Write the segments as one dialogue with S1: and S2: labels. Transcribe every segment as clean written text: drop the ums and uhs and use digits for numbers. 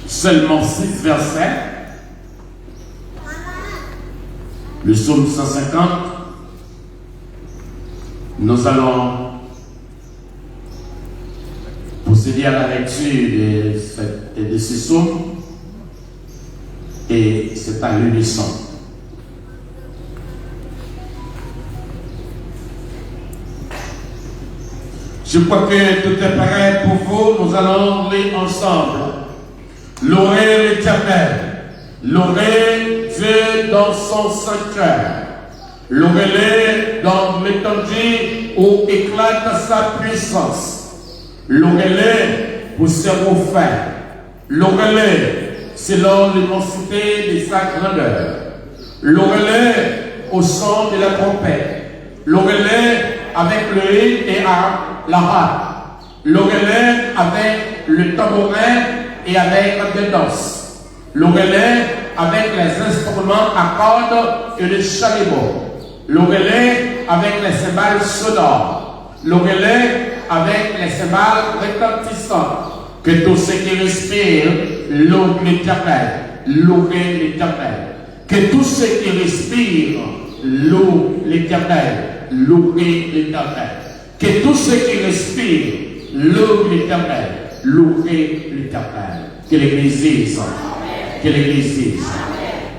S1: seulement 6 versets. Le psaume 150. Nous allons procéder à la lecture de ce psaume et c'est à l'unisson. Je crois que tout est pareil pour vous. Nous allons lire ensemble. Louez l'Éternel. Louez Dieu dans son sanctuaire. Louez-le dans l'étendue où éclate sa puissance. Louez-le pour ses refaits. Louez-le selon l'immensité de sa grandeur. Louez-le au son de la trompette. Louez-le avec le hymne et la harpe. Louez-le avec le tambourin et avec des danses. Louez-le avec les instruments à cordes et le chalumeau. Louez-le avec les cymbales sonores. Louez-le avec les cymbales retentissantes. Que tous ceux qui respirent louent l'Éternel. Louez l'Éternel. Que tous ceux qui respirent louent l'Éternel. Louez l'Éternel. Que tous ceux qui respirent louent l'Éternel. Louez l'Éternel. Que l'Église dise. Que l'Église dise.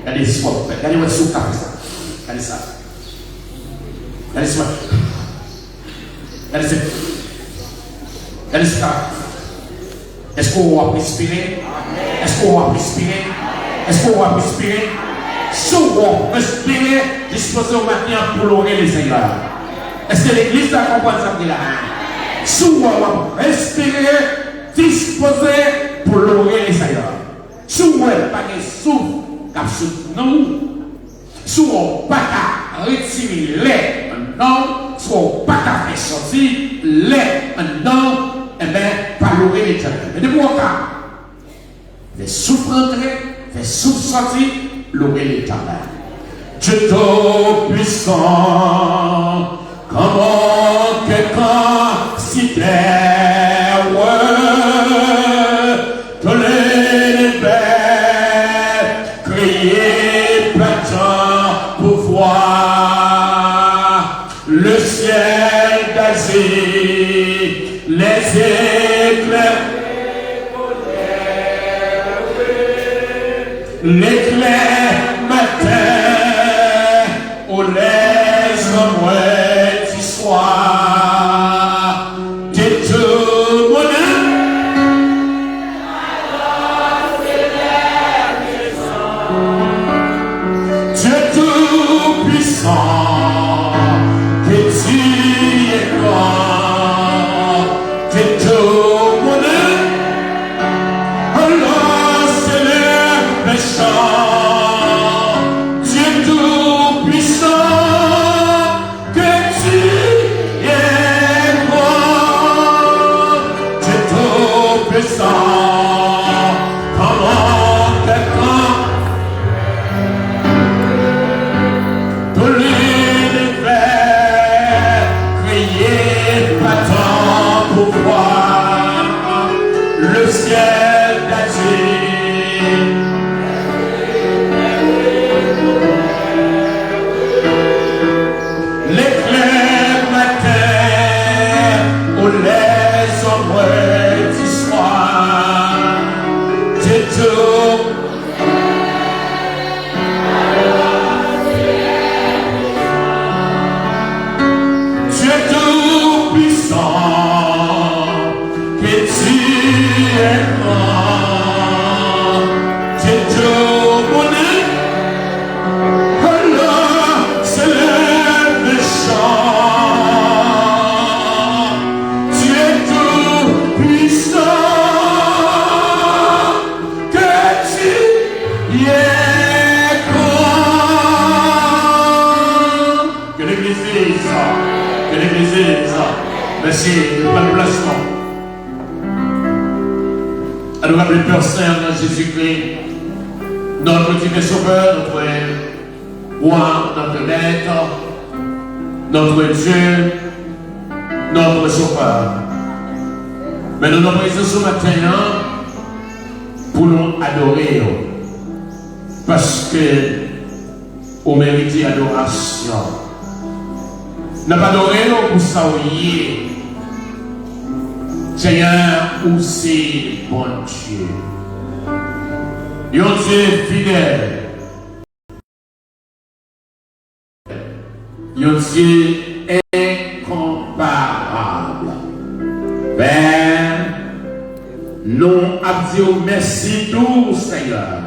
S1: Regardez ce qu'on fait. Regardez ce qu'on fait. Regardez ça. Regardez ça. Regardez ça. Regardez ça. Est-ce qu'on va respirer? Est-ce qu'on va respirer? Est-ce qu'on va respirer? Si on va respirer, disposez au matin pour louer les Seigneurs. Est-ce que l'Église a compris ça? Si on va respirer, disposez pour louer les Seigneurs. Si on n'a pas de souffle, car nous, si on n'a pas qu'à retirer les maintenant, si on n'a pas qu'à faire sortir les maintenant, eh bien, pas louer l'Éternel. Mais de quoi cas, les souffles entrer, les souffles sortir, louer l'Éternel. Dieu tout-puissant, comment quelqu'un considère tous les bêtes, crier plein pour voir le ciel d'Asie, les éclairs, l'éclair matin, ou les remouets du soir, de tout mon âme. Dieu tout-puissant, que tu es grand, de tout mon âme. Alors c'est le méchant, Dieu tout-puissant, que tu es grand, Dieu tout-puissant. Comment quelqu'un tout l'univers crier pas tant pour voir le ciel d'Asie. L'éclair matin ou les ombres du soir, Dieu tout. Dieu tout-puissant, que tu es grand, Dieu tout mon âme. Alors c'est le méchant, Dieu tout-puissant, que tu es grand. Que l'Église dise ça. Que l'Église dise ça. Merci, le bon placement. Adorable Père Saint, Jésus-Christ, notre divin Sauveur, notre roi, notre maître, notre Dieu, notre Sauveur. Mais nous nous présentons ce matin pour voulons adorer parce que on mérite adoration. Nous pas adorer pour ça Seigneur, où c'est bon Dieu. Un Dieu fidèle. Un Dieu incomparable. Père, nous avons merci tout, Seigneur,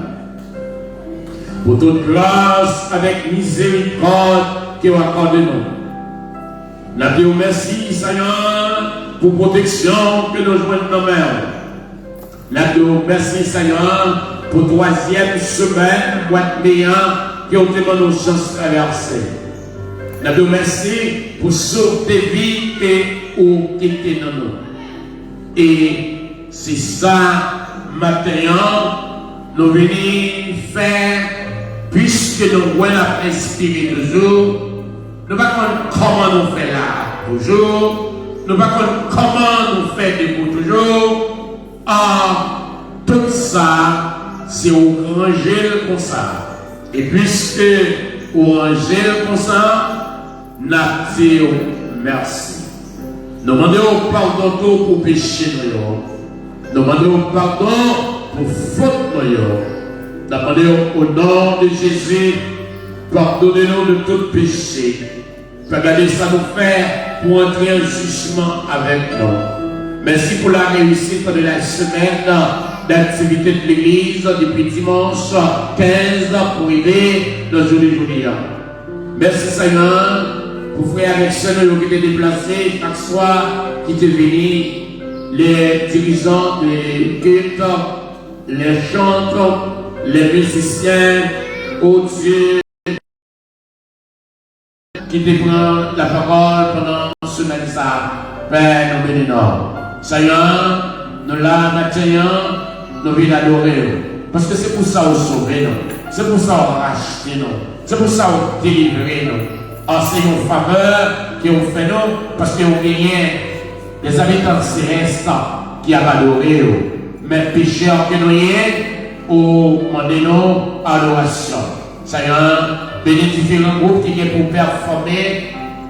S1: pour toute grâce avec miséricorde que vous accordez nous. Nous avons merci, Seigneur, pour protection que nous jouons dans nos mains. Nous avons merci, Seigneur, pour troisième semaine, boîte meilleure, que nous avons nos chances traversées. Nous avons merci pour sauver vie et où qui était dans nous. Et c'est ça, maintenant, nous venons faire, puisque nous voyons la inspirer toujours, nous ne savons pas comment nous faire là toujours, nous ne savons pas comment nous faire debout toujours. Tout ça, c'est au ranger comme ça. Et puisque au ranger comme ça, nous disons merci. Nous demandons pardon pour péché. Nous demandons pardon pour faute. Nous demandons au nom de Jésus, pardonnez-nous de tout péché. Regardez ça nous faire pour entrer en jugement avec nous. Merci pour la réussite de la semaine d'activité de l'église depuis dimanche 15 pour arriver le jour d'aujourd'hui. Merci Seigneur pour frères avec ceux qui étaient déplacés chaque soir, qui étaient venus, les dirigeants des cultes, les chanteurs, les musiciens, oh Dieu, qui te prend la parole pendant ce semaine ça. Père, nous bénissons. Seigneur, nous la maintenant, nous venons adorer. Parce que c'est pour ça qu'on sauve nous. C'est pour ça qu'on rachète nous. C'est pour ça qu'on délivre nous. C'est une faveur qui ont fait nous parce qu'on gagne des habitants célestes qui ont adoré nous. Mais pécheurs que nous y au demandons adoration. Seigneur, bénis différents groupes qui viennent pour performer.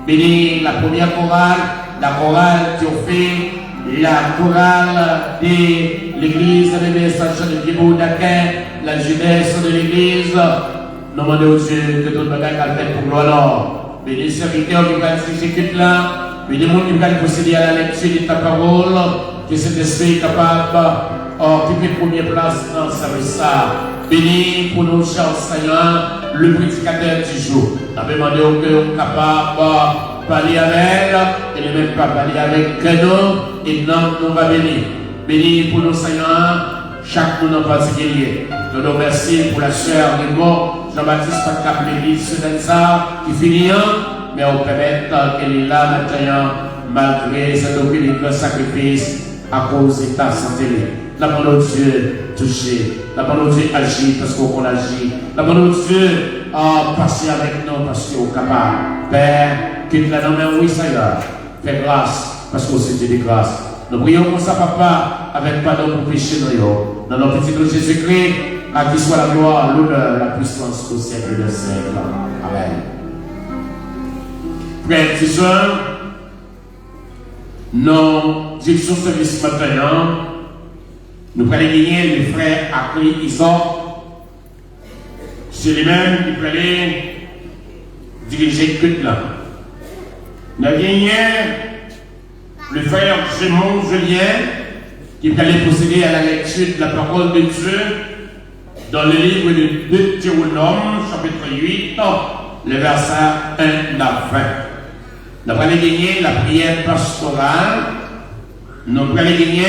S1: Bénis la première chorale, la chorale qui ont fait la chorale de l'église de l'Église de Vieux d'Aquin, la jeunesse de l'église. Nous demandons au Dieu que tout le monde ait pour gloire. Bénis les serviteurs qui vont s'exécuter là. Bénis les gens qui vont procéder à la lecture de ta parole. Que cet esprit est capable d'occuper première place dans ce service. Bénis pour nos chers Seigneur, le prédicateur du jour. Nous avons demandé au cœur capable de parler avec elle, et ne même pas parler avec nous, et nous va bénir. Bénis pour nos Seigneur, chaque monde en particulier. Nous nous remercions pour la sœur Raymond, Jean-Baptiste Cap l'église Sudansa, qui finit, mais on permet qu'elle est là maintenant, malgré cet aucun sacrifice à cause de ta santé. La parole de Dieu touché, la parole de Dieu agit parce qu'on agit, la parole de Dieu a passé avec nous parce qu'on est capable. Père, que tu l'as nommé, oui Seigneur, fais grâce parce qu'on s'est dit grâce. Nous prions pour ça, Papa, avec pardon pour péché nous. Dans notre petit nom Jésus-Christ, à qui soit la gloire, l'honneur, la puissance au siècle des siècles. Amen. Frères et sœurs, nous direction service maintenant. Nous prenons gagner le frère Akli Isaac. C'est lui-même qui prenait diriger le culte là. Nous avons gagné le frère Gémon Julien qui allait procéder à la lecture de la parole de Dieu dans le livre de Deutéronome, chapitre 8, le verset 1 à 20. Nous allons gagner la prière pastorale. Nous allons gagner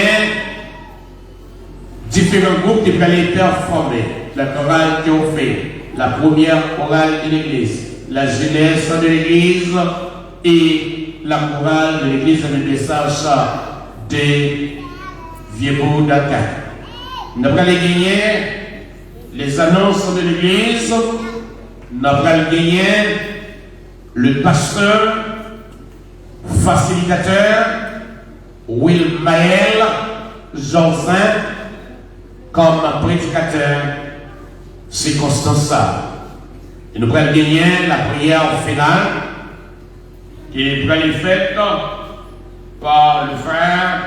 S1: différents groupes qui allaient performer. La chorale qui ont fait, la première chorale de l'église, la jeunesse de l'église et la chorale de l'église de message des Vieux d'Aquin. Nous allons gagner les annonces de l'église. Nous allons gagner le pasteur, facilitateur, Will Maël, Jean-Saint, comme prédicateur, circonstance ça. Et nous prenons gagner la prière finale qui est faite par le frère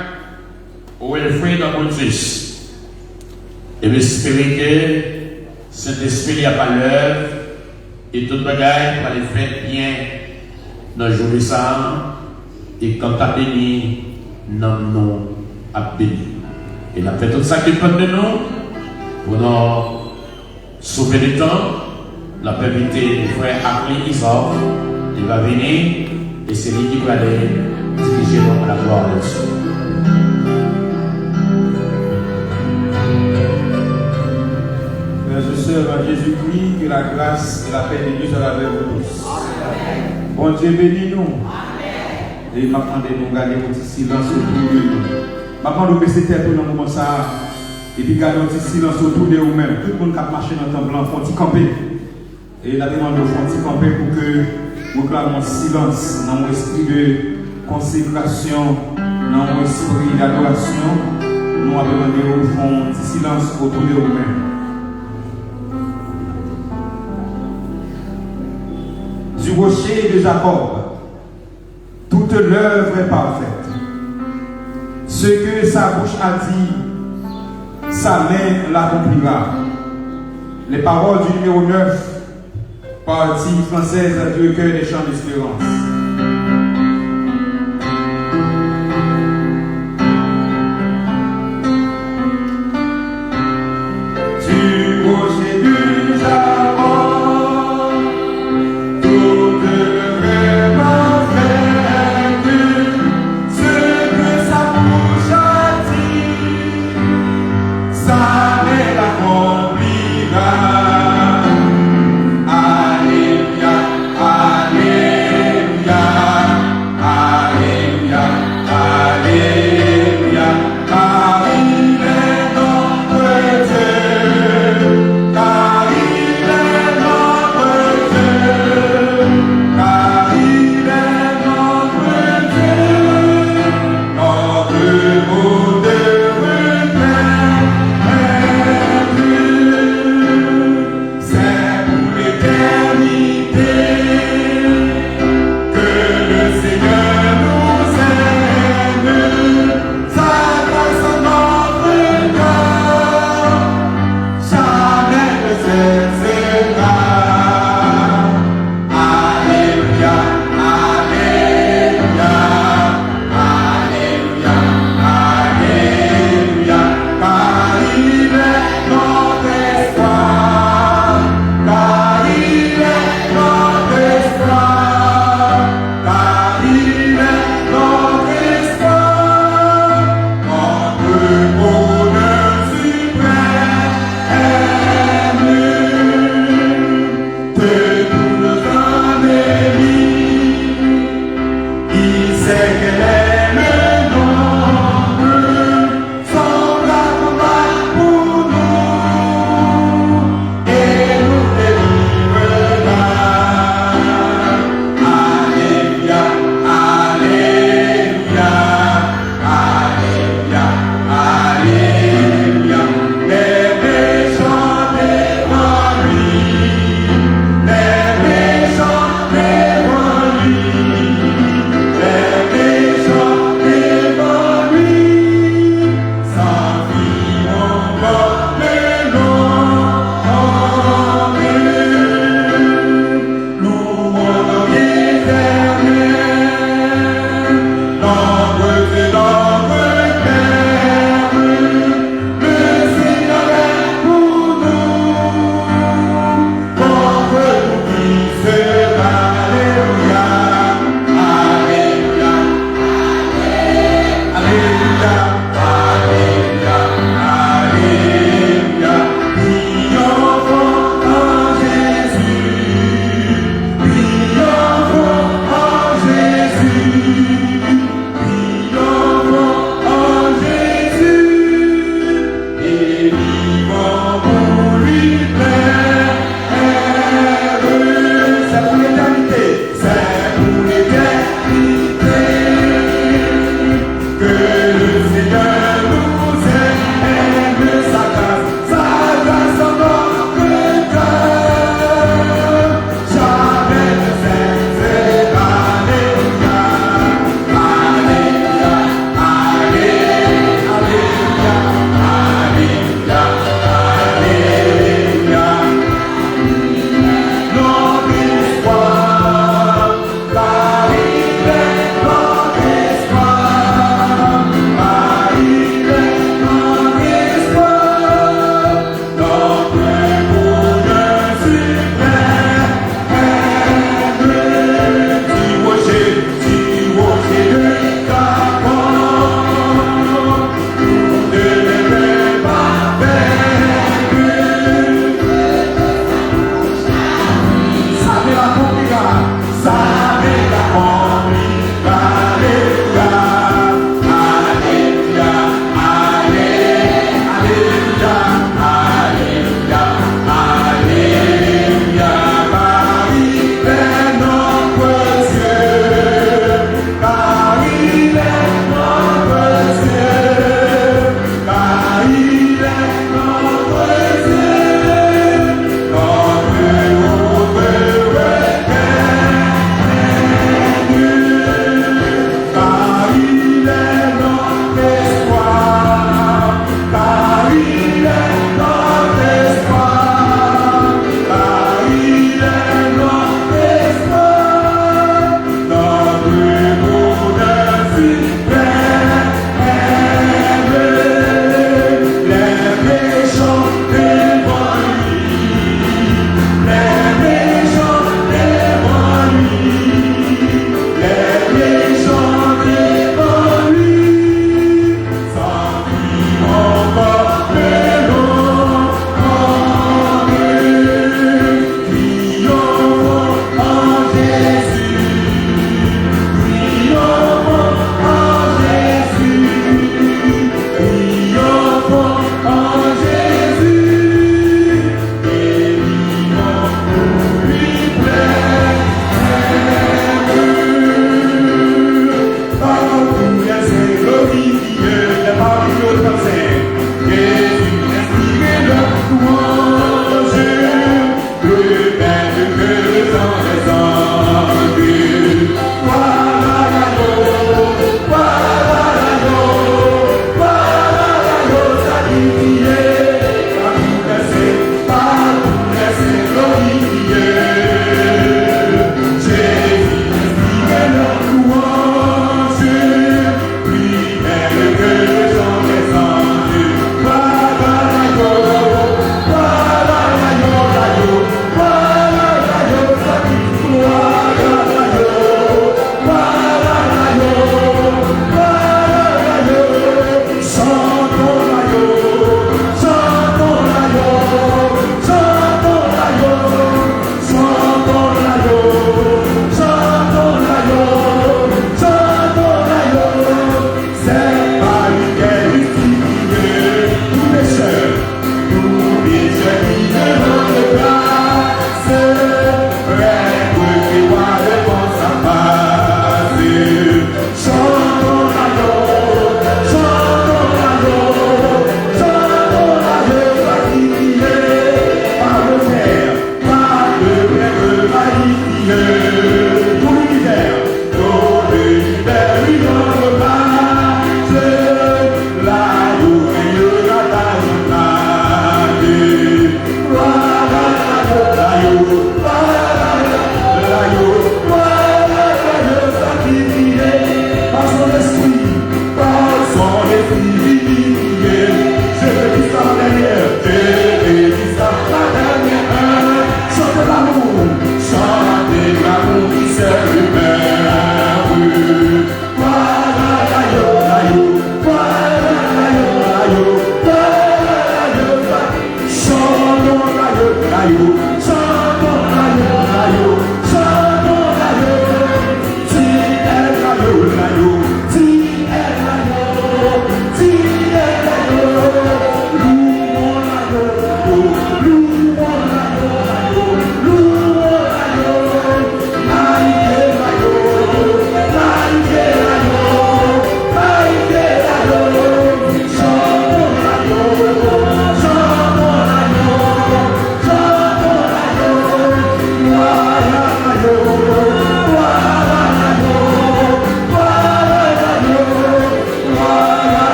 S1: Wilfred Montis. Et j'espère que cet esprit a pas l'œuvre et tout le bagage pour aller faire bien dans le jour de ça et quand tu as béni, non, non, à béni. Et il a fait tout ça qui dépend de nous pour nous sauver le temps. La invité le frère Akli Isaac, il va venir et c'est lui qui va aller diriger nous à la gloire de Dieu.
S2: Frères et sœurs en Jésus-Christ, que la grâce et la paix de Dieu soient avec vous tous. Bon Dieu bénis nous. Et m'attendez nous garder un petit silence autour de nous. Maintenant nous baisser tête dans le moment ça. Et puis garder un petit silence autour de vous-même. Tout le monde qui a marché dans le temps blanc, faut camper. Et la demande de faut camper pour que nous clamons silence dans mon esprit de consécration, dans mon esprit d'adoration. Nous avons demandé au fond un petit silence autour de vous-même. Du rocher de Jacob, toute l'œuvre est parfaite. Ce que sa bouche a dit, sa main l'accomplira. Les paroles du numéro 9, partie française du recueil des chants d'espérance. Du rocher de Jacob, toute l'œuvre est parfaite. Ce que sa bouche a dit, sa main l'accomplira. Que le Seigneur nous aime, sa grâce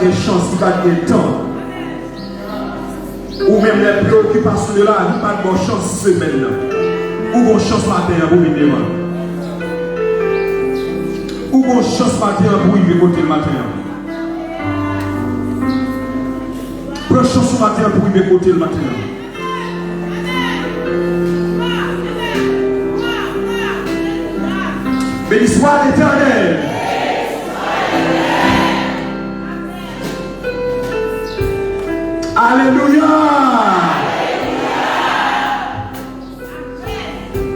S2: Des chances, qui pas de temps. Ou même les préoccupations de là, il n'y a pas de bonne chance semaine. Ou bonne chance matin pour venir. Ou bonne chance matin pour y côté le matin. Bonne chance matin pour y côté le matin. Béni soit l'Éternel. Alléluia.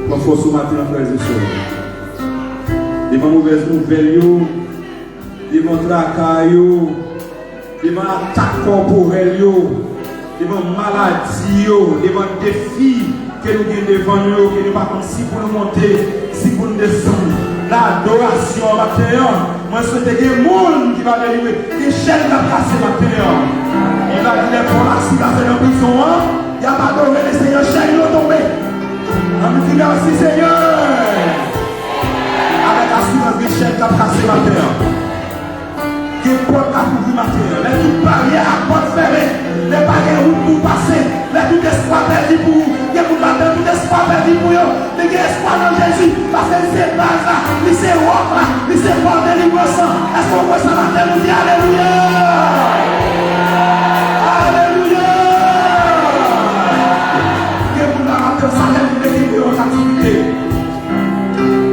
S2: Mon force ce matin, frères et sœurs. Devant mauvaises nouvelles, devant tracas, devant attaques corporelles, devant maladies, devant défis que nous avons devant nous, que nous ne pouvons pas si pour nous monter, si pour nous descendre. L'adoration matin, moi je souhaite qu'il y ait des gens qui va délivrer, des chaînes à casser matin. Il va dire pour la cigarette dans la prison, il n'y a pas d'oré, les seigneurs, chaînes vont tomber. On me dit merci Seigneur. Avec l'assurance des chaînes qui a cassé matin. Qui est pour la couvrir matin. Les toutes barrières à porte fermée, les barrières pour passer, les tout espoir perdu pour vous. Il y a pour matin, tout espoir perdu pour vous. Les espoir dans Jésus, parce que c'est base là, c'est rock là, c'est fort délivrance. Est-ce qu'on voit ça matin, nous dit Alléluia.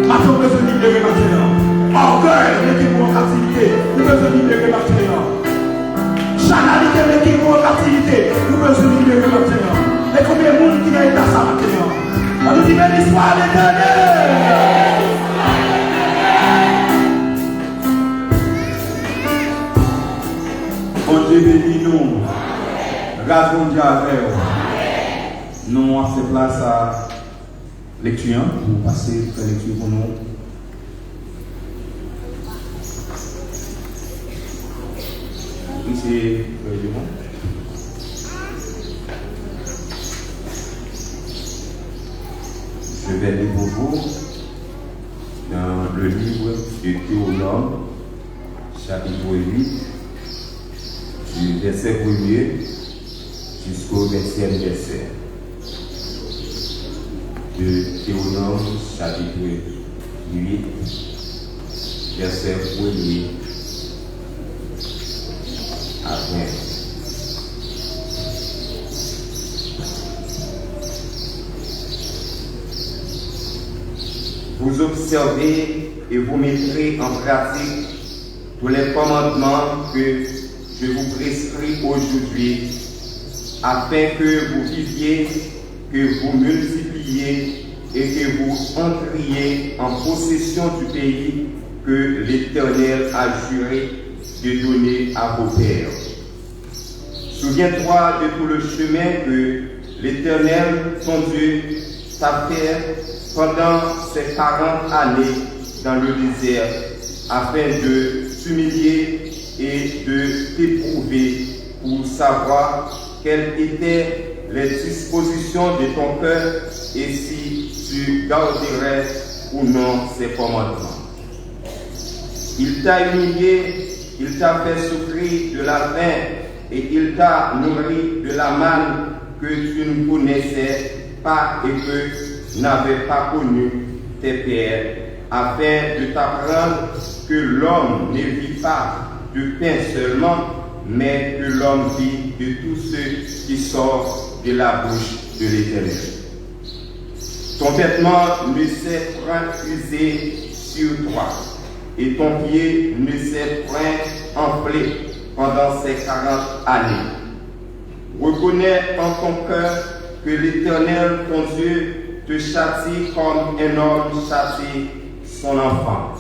S2: Maintenant, vous devez libérer maintenant. Orgueil, mettez-vous en captivité. Vous devez libérer maintenant. Chanalité, mettez-vous en captivité. Vous devez libérer maintenant. Et combien de monde qui a été à ça maintenant? On nous dit, béni soit l'Éternel. Bon Dieu bénis nous. Grâce mon Dieu avec vous. Nous on fait place à lecture pour passer la lecture pour nous. Ici, je vais lire pour vous dans le livre de Théonome, chapitre 8, du verset 1er jusqu'au 20e verset. De Théonome, chapitre 8, verset 1er à 20. Vous observez et vous mettrez en pratique tous les commandements que je vous prescris aujourd'hui, afin que vous viviez, que vous multipliez et que vous entriez en possession du pays que l'Éternel a juré de donner à vos pères. Souviens-toi de tout le chemin que l'Éternel, ton Dieu, t'a fait pendant ces 40 années dans le désert, afin de t'humilier et de t'éprouver pour savoir quelles étaient les dispositions de ton cœur et si tu garderais ou non ses commandements. Il t'a humilié, il t'a fait souffrir de la faim et il t'a nourri de la manne que tu ne connaissais pas et que n'avaient pas connu tes pères, afin de t'apprendre que l'homme ne vit pas de pain seulement, mais que l'homme vit de tout ce qui sort de la bouche de l'Éternel. Ton vêtement ne s'est point usé sur toi, et ton pied ne s'est point enflé pendant ces 40 années.
S3: Reconnais en ton cœur que l'Éternel, ton Dieu, te châtie comme un homme châtie son enfant.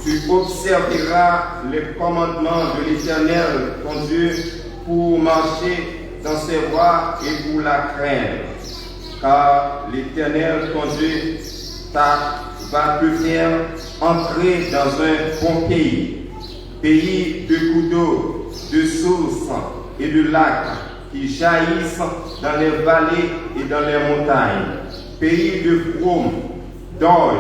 S3: Tu observeras les commandements de l'Éternel, ton Dieu, pour marcher dans ses voies et pour la craindre. Car l'Éternel, ton Dieu, va te faire entrer dans un bon pays, pays de coups d'eau, de sources et de lacs qui jaillissent dans les vallées et dans les montagnes, pays de fraumes, d'orge,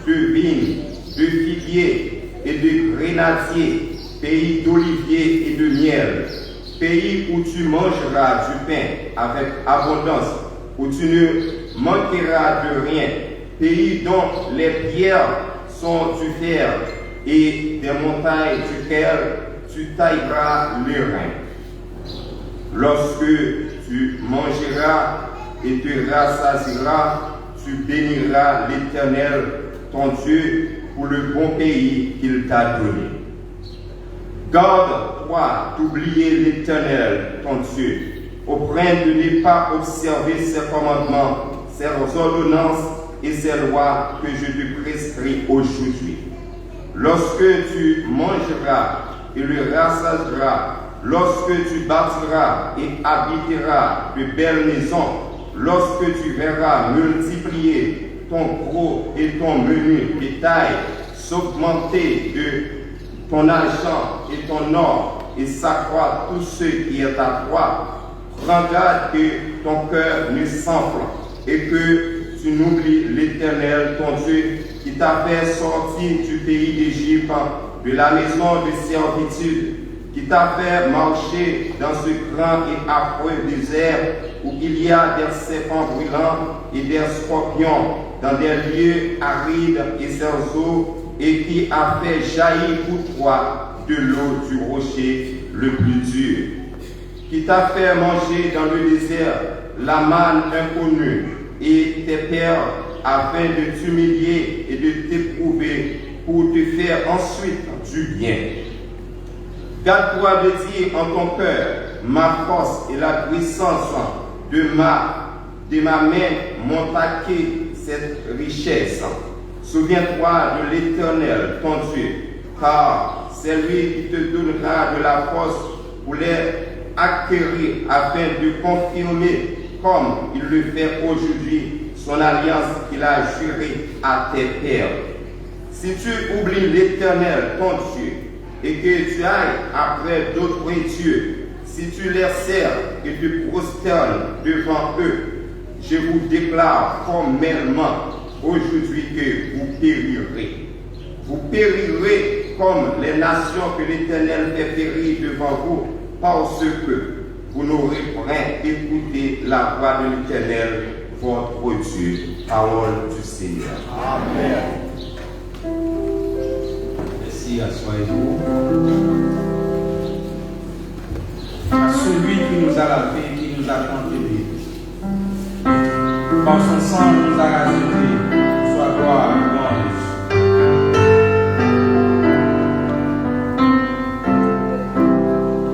S3: de vignes, de figuiers et de grenadiers, pays d'oliviers et de miel, pays où tu mangeras du pain avec abondance, où tu ne manqueras de rien, pays dont les pierres sont du fer et des montagnes duquel tu tailleras le rein. Lorsque tu mangeras et te rassasieras, tu béniras l'Éternel, ton Dieu, pour le bon pays qu'il t'a donné. Garde-toi d'oublier l'Éternel, ton Dieu, au point de ne pas observer ses commandements, ses ordonnances et ses lois que je te prescris aujourd'hui. Lorsque tu mangeras et le rassasieras, lorsque tu bâtiras et habiteras de belles maisons, lorsque tu verras multiplier ton gros et ton menu bétail, s'augmenter de ton argent et ton or et s'accroître tout ce qui est à toi, prends garde que ton cœur ne s'enfle et que tu n'oublies l'Éternel, ton Dieu, qui t'a fait sortir du pays d'Égypte, de la maison de servitude, qui t'a fait marcher dans ce grand et affreux désert où il y a des serpents brûlants et des scorpions, dans des lieux arides et sans eau, et qui a fait jaillir pour toi de l'eau du rocher le plus dur, qui t'a fait manger dans le désert la manne inconnue et tes pères afin de t'humilier et de t'éprouver pour te faire ensuite du bien. Garde-toi de dire en ton cœur, ma force et la puissance de ma main m'ont acquis cette richesse. Souviens-toi de l'Éternel, ton Dieu, car c'est lui qui te donnera de la force pour les acquérir afin de confirmer, comme il le fait aujourd'hui, son alliance qu'il a jurée à tes pères. Si tu oublies l'Éternel, ton Dieu, et que tu ailles après d'autres dieux, si tu les sers et te prosternes devant eux, je vous déclare formellement aujourd'hui que vous périrez. Vous périrez comme les nations que l'Éternel fait périr devant vous, parce que vous n'aurez point écouté la voix de l'Éternel, votre Dieu. Parole du Seigneur.
S2: Amen. Merci, asseyez-vous. À celui qui nous a lavé, qui nous a panthéné, par son sang nous a racheté, soit gloire et louange.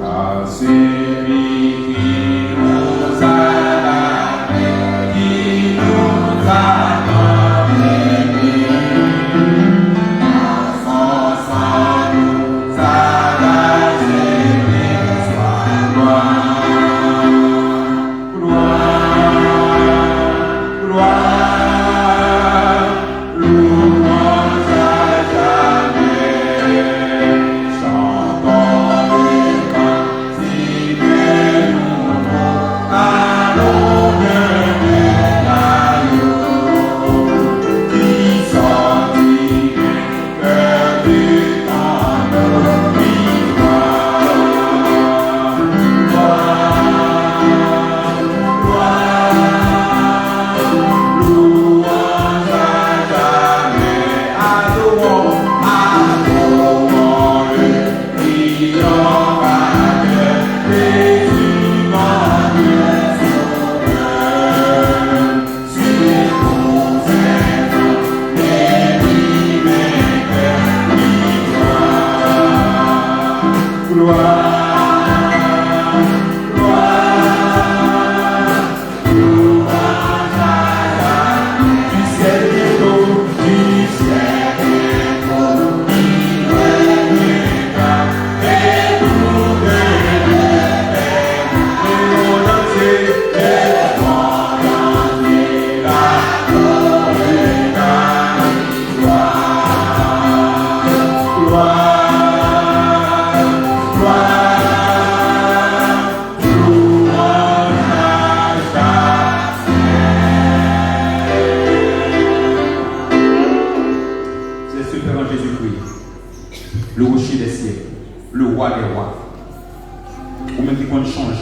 S2: À celui qui nous a lavé, qui nous a gloire,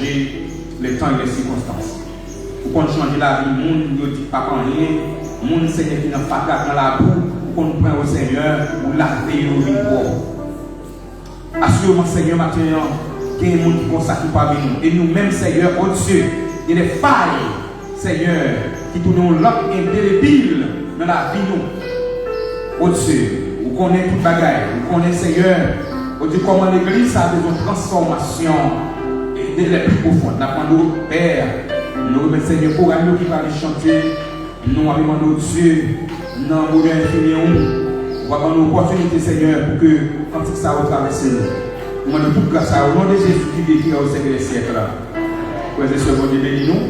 S2: changer les temps et les circonstances. Pour qu'on change la vie, le monde ne dit pas rien, le monde Seigneur qui n'a pas dans la boue, pour qu'on prenne au Seigneur, pour laver nos vies propres. Assurément, Seigneur, maintenant, qu'il y a un monde qui consacre parmi nous. Et nous-mêmes, Seigneur, au-dessus, il y a des failles, Seigneur, qui tournent l'autre indélébile dans la vie nous. Au-dessus, vous connaissez toute bagaille, vous connaissez, Seigneur, vous dites comment l'Église a besoin de transformation et les plus profondes. Nous avons Père, nous remettons, Seigneur, pour nous qui va les chanter, nous avons demandé au-dessus, nous avons voulu infini, nous avons une opportunité, Seigneur, pour que, quand ça va traverser nous, nous avons tout grâce au nom de Jésus qui vit au siècle des siècles. Frères et sœurs, bon Dieu bénis nous.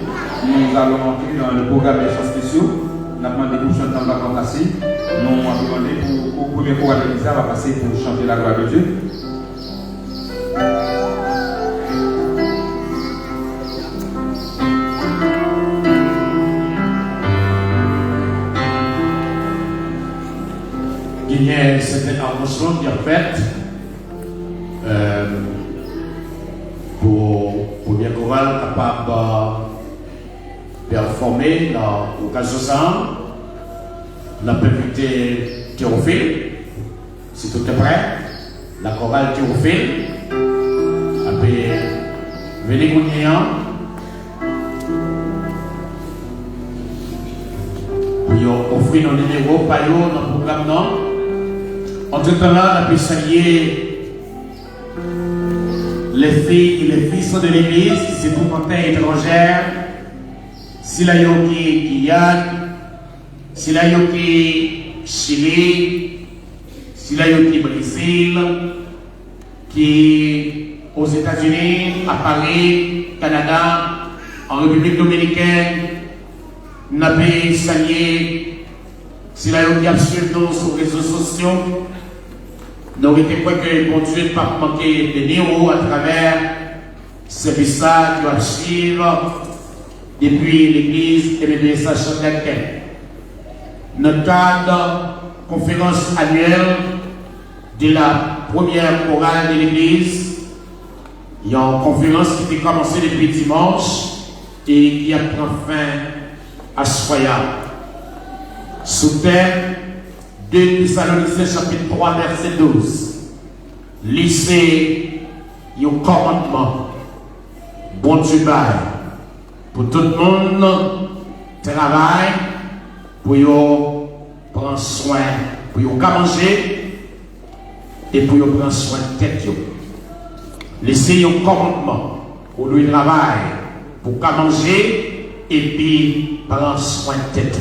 S2: Nous allons entrer dans le programme des chants spéciaux. Nous avons demandé pour chanter dans la passer. Nous avons demandé pour le premier programme de l'Église, va passer pour chanter la gloire de Dieu.
S1: Il y a cette intervention qui est faite pour bien qu'on va capable de performer dans l'occasion ça. On a invité Théophile, si tout est prêt, la chorale Théophile. Après, venez Mounian. Pour offrir nos numéros, pas dans le programme non. En tout temps là, on a pu saluer les filles et les fils de l'église qui se trouvent en terre étrangère. Silayoki Guyane, Silayoki Chili, Silayoki Brésil, qui aux États-Unis, à Paris, Canada, en République dominicaine, n'a pas salué Silayoki absolument sur les réseaux sociaux. Nous avons quoi que bon Dieu ne pas manquer de néo à travers ce message qui va suivre depuis l'église et le message de laquelle. Notre cadre conférence annuelle de la première chorale de l'église, il y a une conférence qui était commencée depuis dimanche et qui a pris fin à Soya. Sous thème 2 Thessaloniciens chapitre 3 verset 12. Lycée, il y a un commandement. Bon Dieu bail. Pour tout le monde, travail, pour y prendre soin, pour y manger et pour y prendre soin de tête. Laissez un commandement pour lui travail, pour manger et puis prendre soin de tête.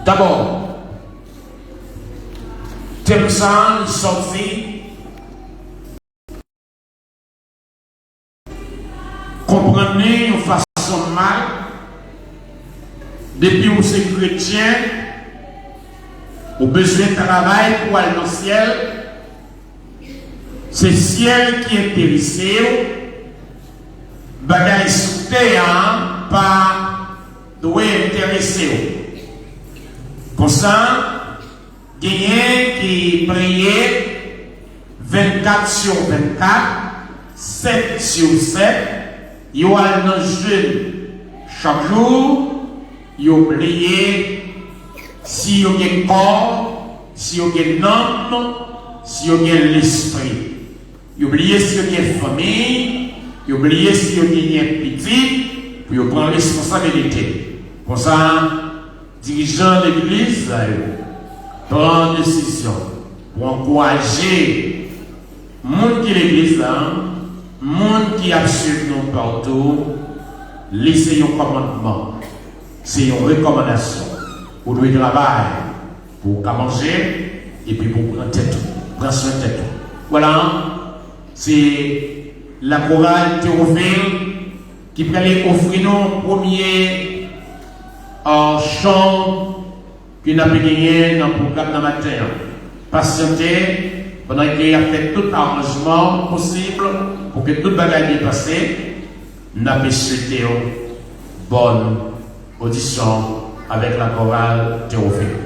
S1: D'abord, Temsan sorti comprenez une façon mal depuis où c'est chrétien au besoin de travail pour aller dans le ciel. C'est le ciel qui est intéressé, bagaille sous terre pas doit intéresser. Pour ça, gagné qui priait 24 sur 24, 7 sur 7, il y a un jeûne chaque jour, il y a prié si il y a un corps, si il y a un âme, si il y a l'esprit. Il y a oublié si il y a une famille, il y a oublié si il y a un petit, puis il prend responsabilité. Pour ça, dirigeant de l'église, prend décision pour encourager le monde qui est l'église, le monde qui est absolument partout, laissez un commandement, c'est une recommandation pour le travail, pour manger et puis pour prendre tête, prendre soin de tête. Voilà, c'est la chorale Théophile qui allait offrir nos premiers chants qui n'a pas gagné dans le programme de matin. Patienter pendant qu'il a fait tout arrangement possible pour que toute bagaille soit passée. N'a pas souhaité une bonne audition avec la chorale Théophile.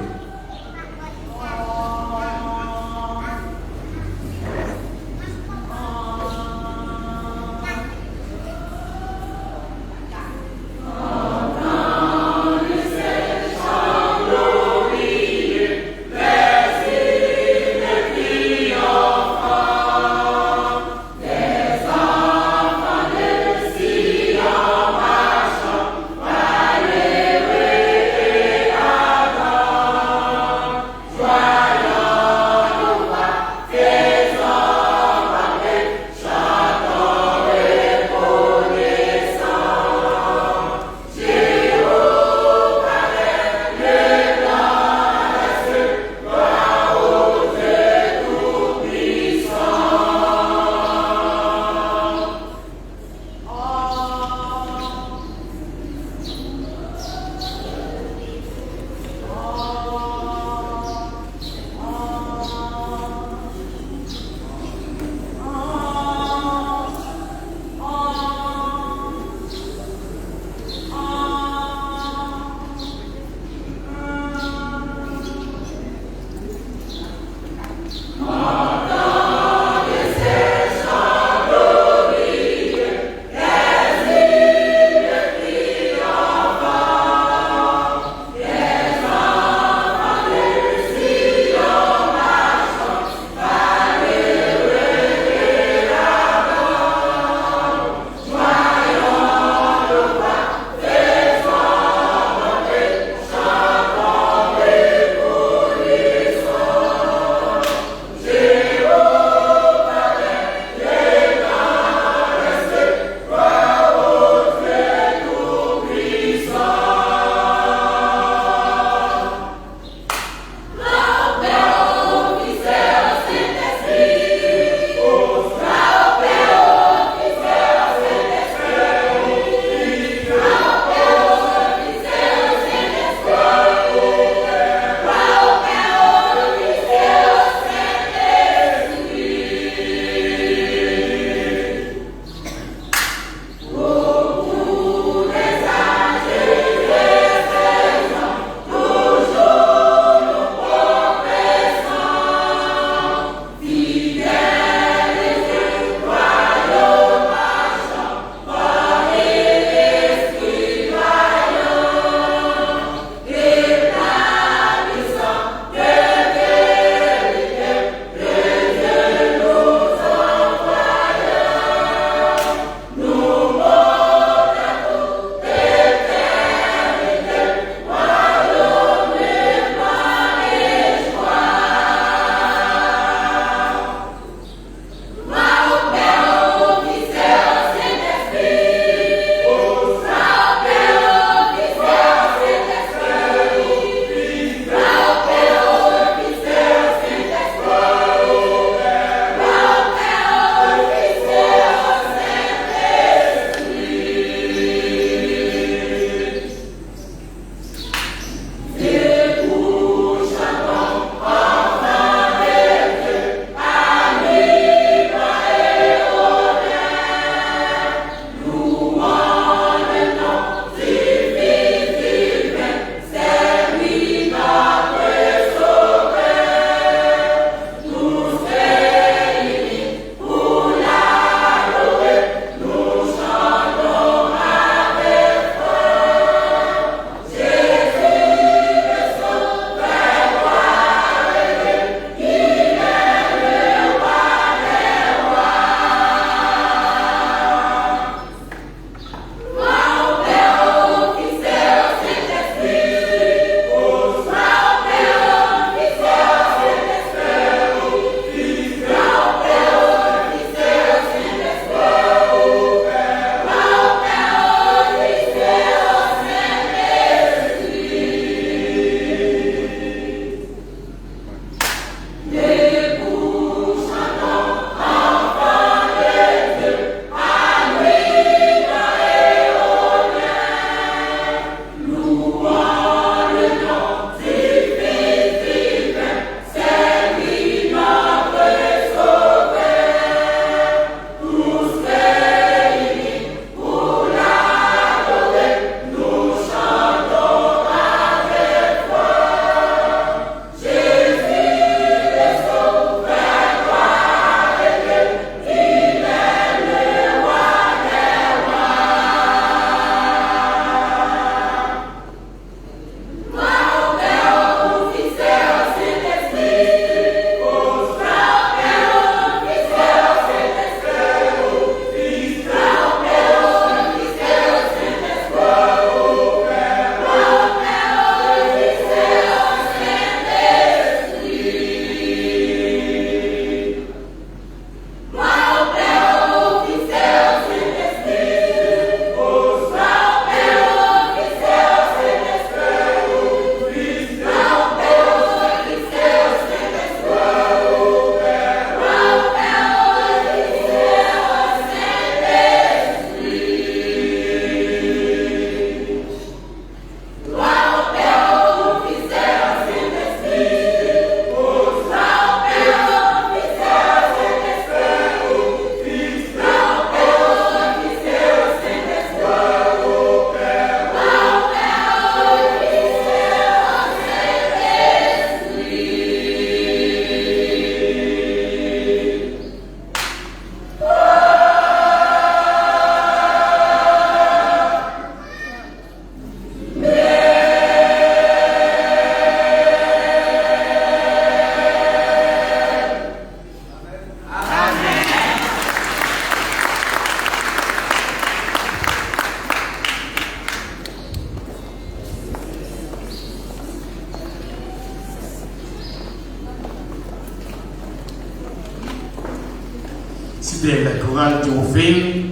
S1: c'était la chorale Théophile,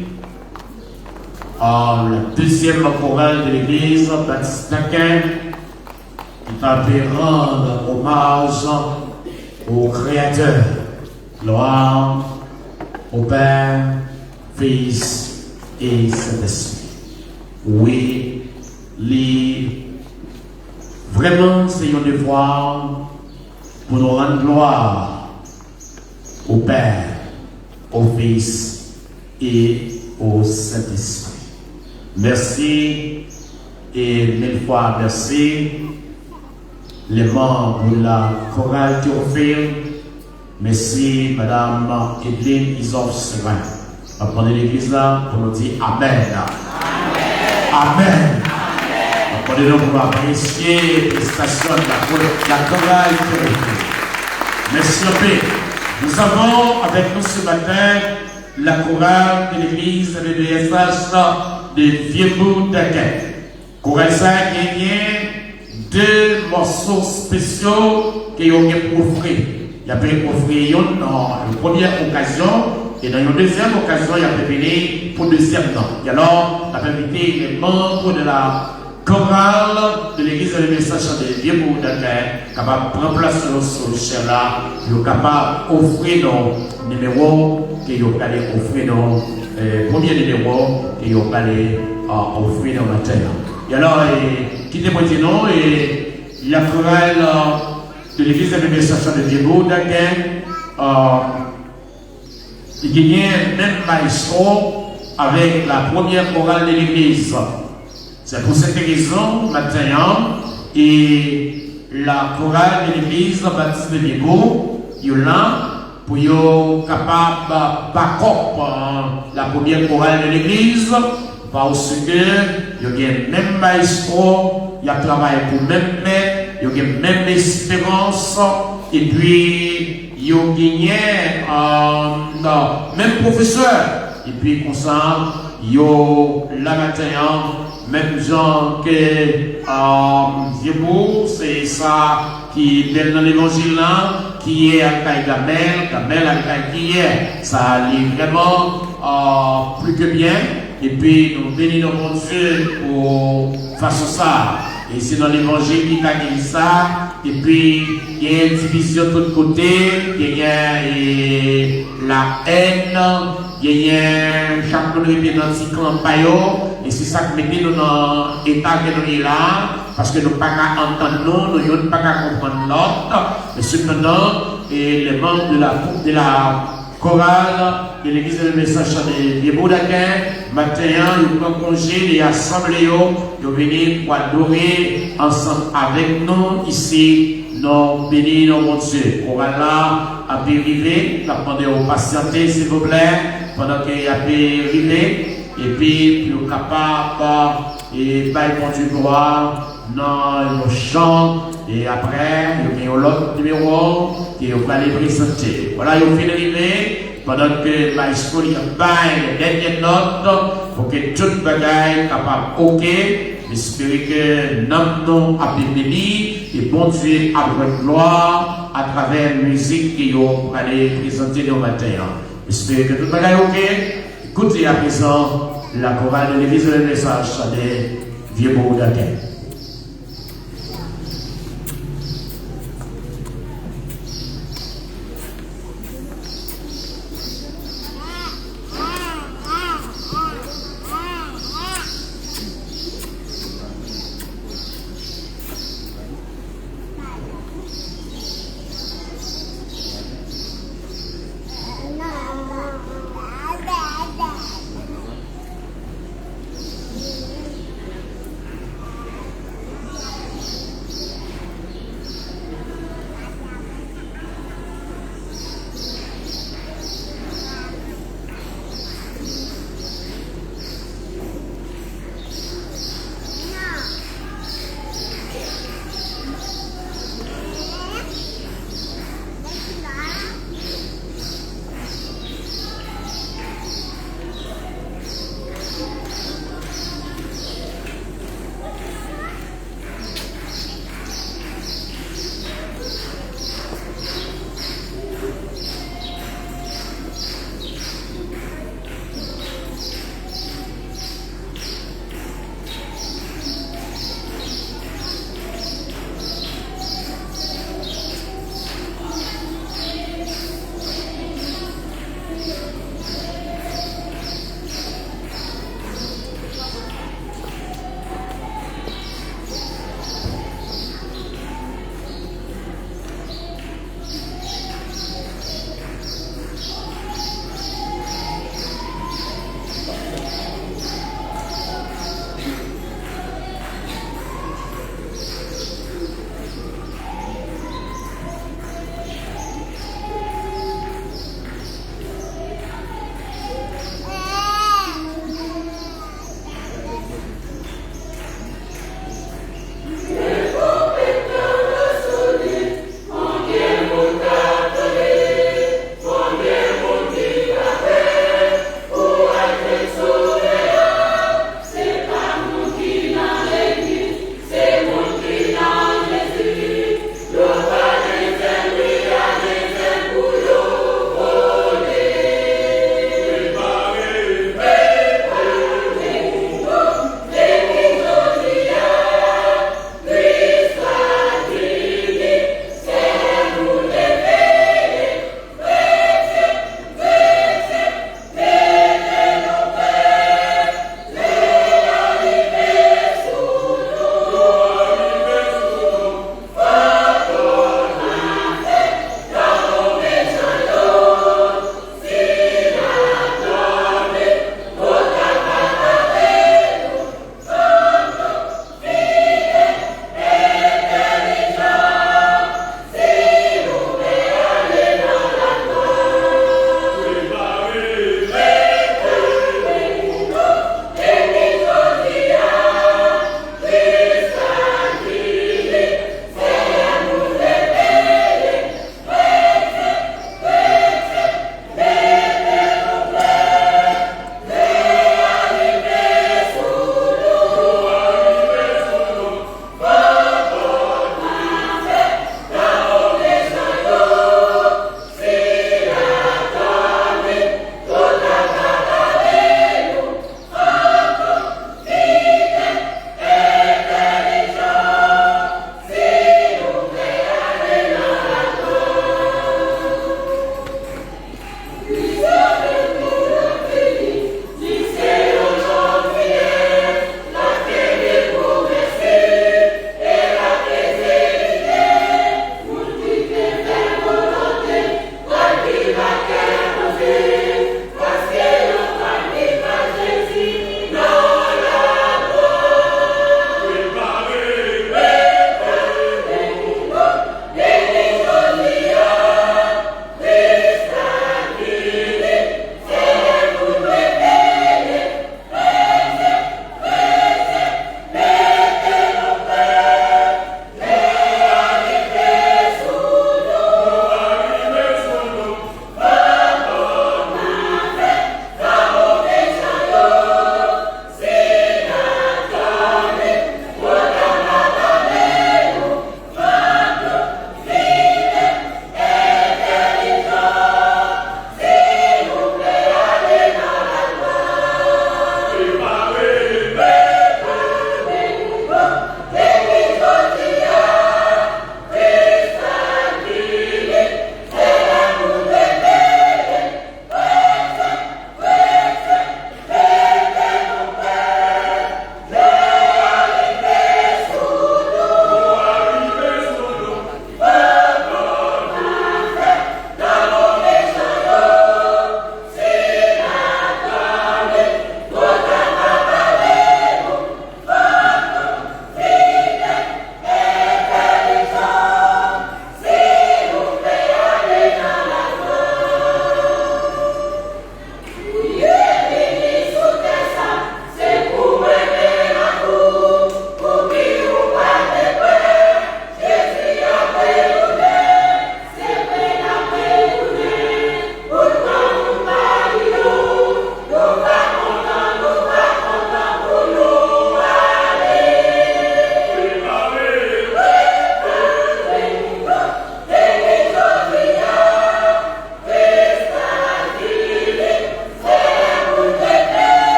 S1: la deuxième chorale de l'église Baptiste d'Aquin, qui t'a fait rendre hommage au Créateur. Gloire au Père, Fils et Saint-Esprit. Oui, vraiment, c'est un devoir pour nous rendre gloire au Père, au Fils et au Saint-Esprit. Merci et mille fois merci les membres de la chorale Théophile. Merci Madame Edline Isor-Serin. On va prendre l'église là pour nous dire Amen. Amen. On va prendre pour apprécier les prestations de la chorale Théophile. Merci un peu. Nous avons avec nous ce matin la chorale de l'église de DSH de Vieux-Bourg d'Aquin. Chorale ça a gagné 2 morceaux spéciaux qui ont été offrir. Il y a pu offrir une première occasion et dans une deuxième occasion, il y a pu venir pour le deuxième temps. Et alors, la vérité, les membres de la chorale de l'église de message de Vieux-Bourg d'Aquin, capables de prendre place sur le chair là, ils sont capables d'offrir nos numéros qu'ils ont allé offrir nos premier numéro qu'ils ont allé offrir dans la terre. Et alors, qui témoigne non et la chorale de l'église de message de Vieux-Bourg d'Aquin, il gagnait même maestro avec la première chorale de l'église. C'est pour cette raison, maintenant, et la chorale de l'église Baptiste de Vieux-Bourg, il y a là pour être capable de backup la première chorale de l'église, parce que il y a même maestro, il y a travaillé pour même maître, il y a même espérance, et puis il y a gagné même professeur, et puis comme ça, il y a la matin, même gens que Vieux-Bourg, c'est ça qui est dans l'évangile là, qui est à Gamel à qui est, ça allait vraiment plus que bien. Et puis nous bénissons mon Dieu pour face à ça. Et c'est dans l'évangile qui a dit ça. Et puis il y a une division de tous côtés, il y a la haine, il y a chaque monde qui est dans ce campagne. Et c'est ça qui met nous dans l'état que nous sommes là, parce que nous ne pouvons pas entendre, nous ne pouvons pas comprendre l'autre. Mais cependant, et les membres de la chorale de l'église de message de Vieux-Bourg d'Aquin, matin, ils prennent congé, les assemblées, ils viennent pour adorer ensemble avec nous ici. Nous bénissons mon Dieu. Chorale là, a pu arriver, nous demandons aux patienter s'il vous plaît, pendant qu'il a pu arriver. Et puis, nous sommes capables de faire du gloire dans nos chants. Et après, nous avons l'autre numéro qui va les présenter. Voilà, ils ont fait d'arriver pendant que Maestro a fait les dernières notes pour que toute bagaille capable OK. J'espère que nous a béni et bon Dieu a votre gloire à travers la musique qu'ils ont allé présenter nos matins. J'espère que toute bagaille OK. Écoutez à présent la chorale de l'église de message de Vieux-Bourg d'Aquin.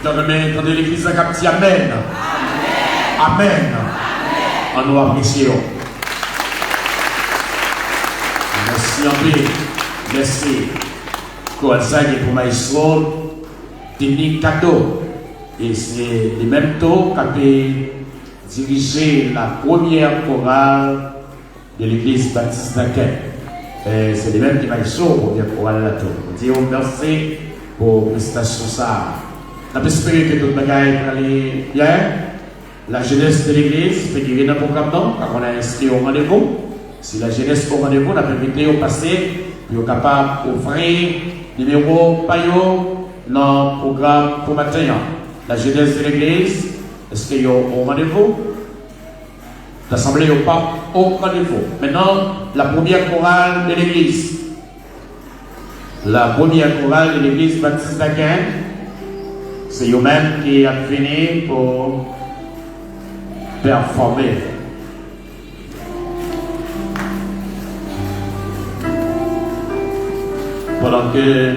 S1: Dans le maître de l'église, on dit Amen. Amen. On nous apprécie. Merci un peu. Merci. Quand ça est pour maestro, technique cadeau. Et c'est le même taux qui a dirigé la première chorale de l'église baptiste d'Aken. C'est le même qui m'a dit pour bien chorale là tout. On dit merci pour la prestation ça. On peut espérer que tout le monde aller bien. La jeunesse de l'église, fait qu'il y a un programme car on a inscrit au rendez-vous. Si la jeunesse au rendez-vous, on a permis au passé, puis on est capable d'offrir numéro paillot dans le programme pour matin. La jeunesse de l'église, est-ce qu'il y a au rendez-vous? L'assemblée n'est pas au rendez-vous. Maintenant, la première chorale de l'église. La première chorale de l'église baptiste d'Aken, c'est eux-mêmes qui ont fini pour performer. Pendant que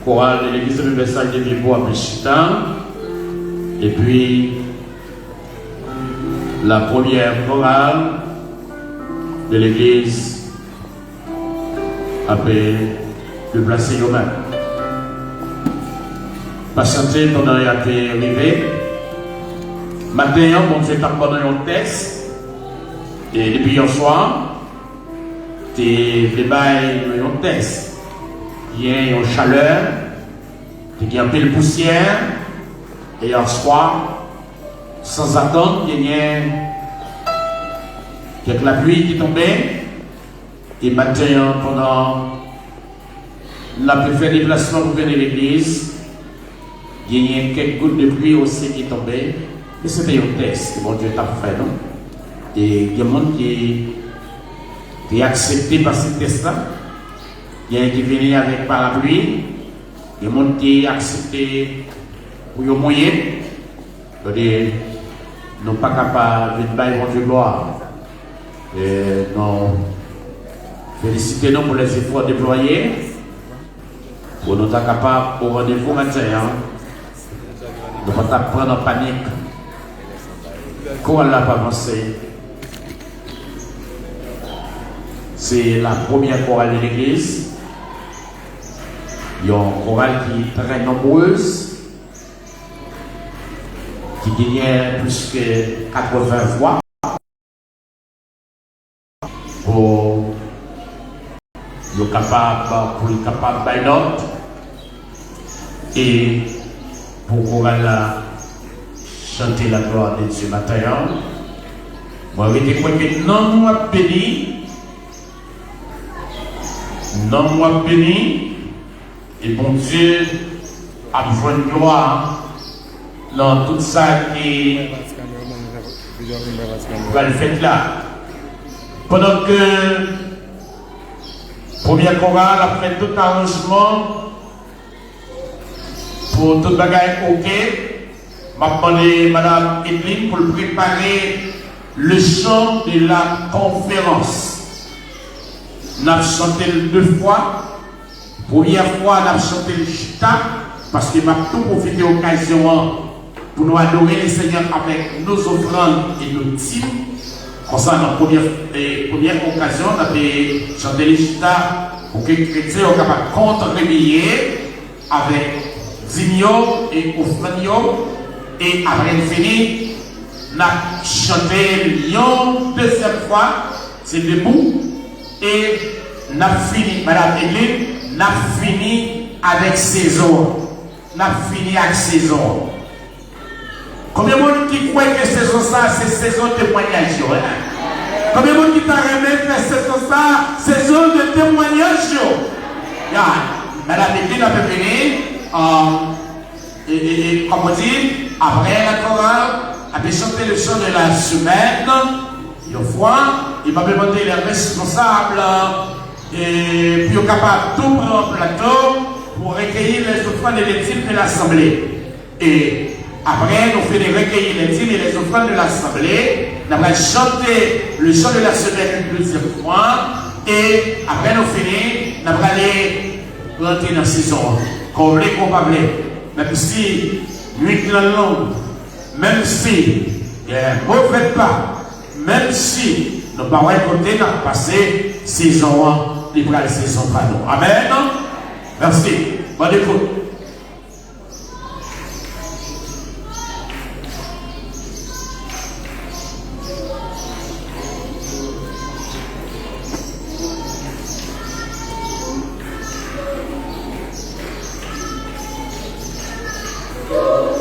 S1: chorale de l'église universelle de Vivo à Péchitan, et puis la première chorale de l'église appelée le placé eux-mêmes. Patienter pendant qu'il a été arrivé. Matin, bon Dieu t'a pendant un test. Et depuis hier soir, tu es un test. Il y a une chaleur, il y a un peu de poussière. Et hier soir, sans attendre, il y a quelques la pluie qui tombait. Et matin, pendant la plus fait déplacement pour venir à l'église, il y a quelques gouttes de pluie aussi qui tombaient. Mais c'était un test que mon Dieu t'a fait, non? Et il y a des gens qui ont accepté par ce test-là. Il y a qui venaient avec parapluie. Il y a des gens qui ont accepté pour les moyens. Ils n'ont pas capable de faire mon Dieu gloire. Et non, félicitez-nous pour les efforts déployés. Pour nous être capables au rendez-vous matin. Nous ne pas prendre en panique. Comment elle n'a pas avancé? C'est la première chorale de l'église. Il y a une chorale qui est très nombreuse, qui gagne plus que 80 voix pour être capable de note et pour chorale chanter la gloire de Dieu matin. Moi, je crois que non, moi béni, et bon Dieu a besoin de gloire dans tout ça qui va le faire là. Pendant que première chorale a fait tout arrangement pour tout bagaille ok. m'a demandé Madame Edline pour préparer le chant de la conférence. Nous avons chanté 2 fois. Première fois, nous avons chanté le chita, parce que m'a tout profité de l'occasion pour nous adorer le Seigneur avec nos offrandes et nos dîmes. Comme ça, dans la première occasion, nous avons chanté le chita pour que les chrétiens soient capables de contribuer avec dîmes et offrandes. Et après fini, nous avons chanté une deuxième fois, c'est debout. Et nous avons fini, Madame Edline, nous avons fini avec saison. Nous avons fini avec saison. Combien de monde qui croit que saison ça, c'est saison de témoignage? Combien de monde qui t'a remis que saison ça, saison de témoignage? Madame Edline a fini. Et comme on dit, après la chorale, a chanté le chant de la semaine, une fois, il m'a demandé les responsables et puis capable de tout prendre en plateau pour recueillir les offrandes et les dîmes de l'Assemblée. Et après, nous faisons recueillir les dîmes et les offrandes de l'Assemblée. Nous avons chanté le chant de la semaine une deuxième fois. Et après, nous finissons, nous allons rentrer dans la saison. Comme les compables. même si nuit dans le long, même si il y a un mauvais pas, même si nous ne pouvons pas côté, nous avons passé saison, libre à la saison par nous. Amen. Merci. Bonne écoute.
S4: Wow.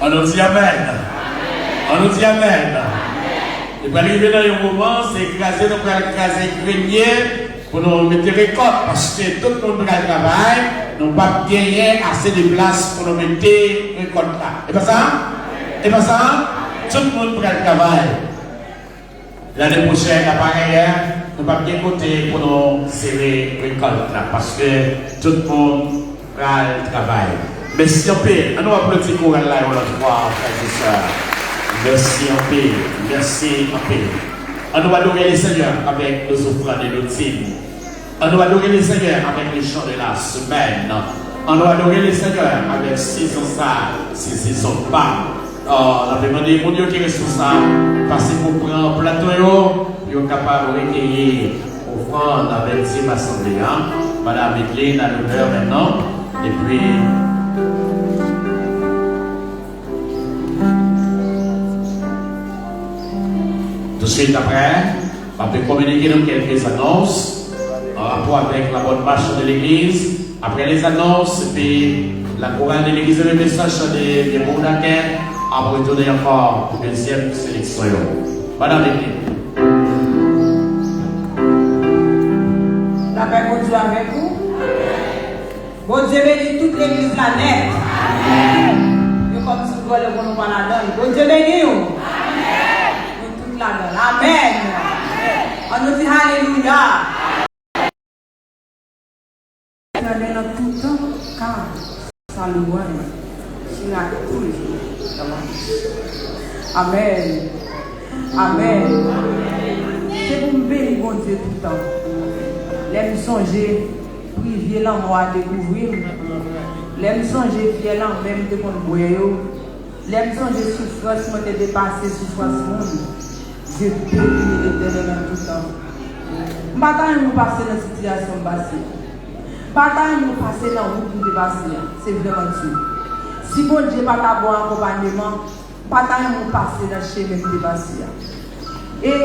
S1: On nous dit Amen. On nous dit Amen. Et pour arriver dans un moment, c'est écraser, nous allons écraser grenier pour nous mettre récolte. Parce que tout le monde travaille, nous n'avons pas gagné assez de place pour nous mettre récolte là. Et pas ça? Et pas ça? Tout le monde travaille. L'année prochaine, l'appareil, nous n'avons pas bien côté pour nous serrer récolte là. Parce que tout le monde travaille. Merci en paix. On va applaudir pour elle là, on l'autre fois, frères et sœurs. Merci en paix. Merci en paix. On doit adorer le Seigneur avec nos offrandes et nos dîmes. On doit adorer le Seigneur avec les chants de la semaine. On doit adorer le Seigneur avec saison ça, saison pas. Oh, on a demandé mon Dieu qui reste sur ça. Parce qu'on prend un plateau, il est capable de recueillir offrande avec dîmes assemblées. Madame Edline a l'honneur maintenant. Et puis. Tout de suite après, on peut communiquer dans quelques annonces en rapport avec la bonne marche de l'église. Après les annonces, puis la chorale de l'église et le message des Mourdaquais, on va retourner encore pour la deuxième sélection. Madame Église.
S4: La paix de Dieu avec vous. Bon Dieu bénit toute l'église la nette. Amen. Comme si vous voulez qu'on nous parle là-dedans. Bon Dieu bénit vous. Amen. On nous dit Alléluia. Dans tout temps, car ça loin, c'est la toujours. Amen. Amen. C'est pour me bénir, bon Dieu, tout le temps. L'aime songer, privier l'amour à découvrir. L'aime songer, violent, même de mon boyau. L'aime songer, souffrance, moi, de dépasser souffrance monde. Dieu bénit l'Éternel en tout temps. Bataille nous passer dans la situation passée. Bataille nous passer dans la route de passer. C'est vraiment Dieu. Si bon Dieu pas d'avoir accompagnement, bataille nous passer dans le chemin de passer. Et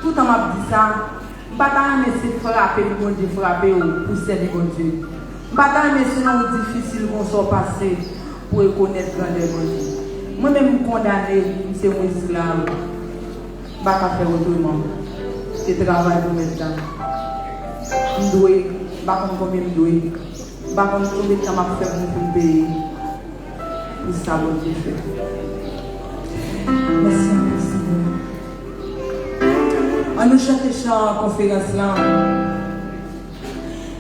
S4: tout en m'a dit ça, bataille mais c'est frapper bon Dieu frapper pour servir bon Dieu. Bataille mais c'est non difficile qu'on soit passé pour reconnaître grandeur bon Dieu. Moi-même condamné, c'est mon esclave. Je ne vais pas faire autrement. C'est travail pour maintenant. Je dois, je ne sais pas combien je dois. Je ne sais pas combien de temps je vais faire pour payer. Pour ça, bon Dieu fait. Merci, Seigneur. On nous chante chant en conférence là.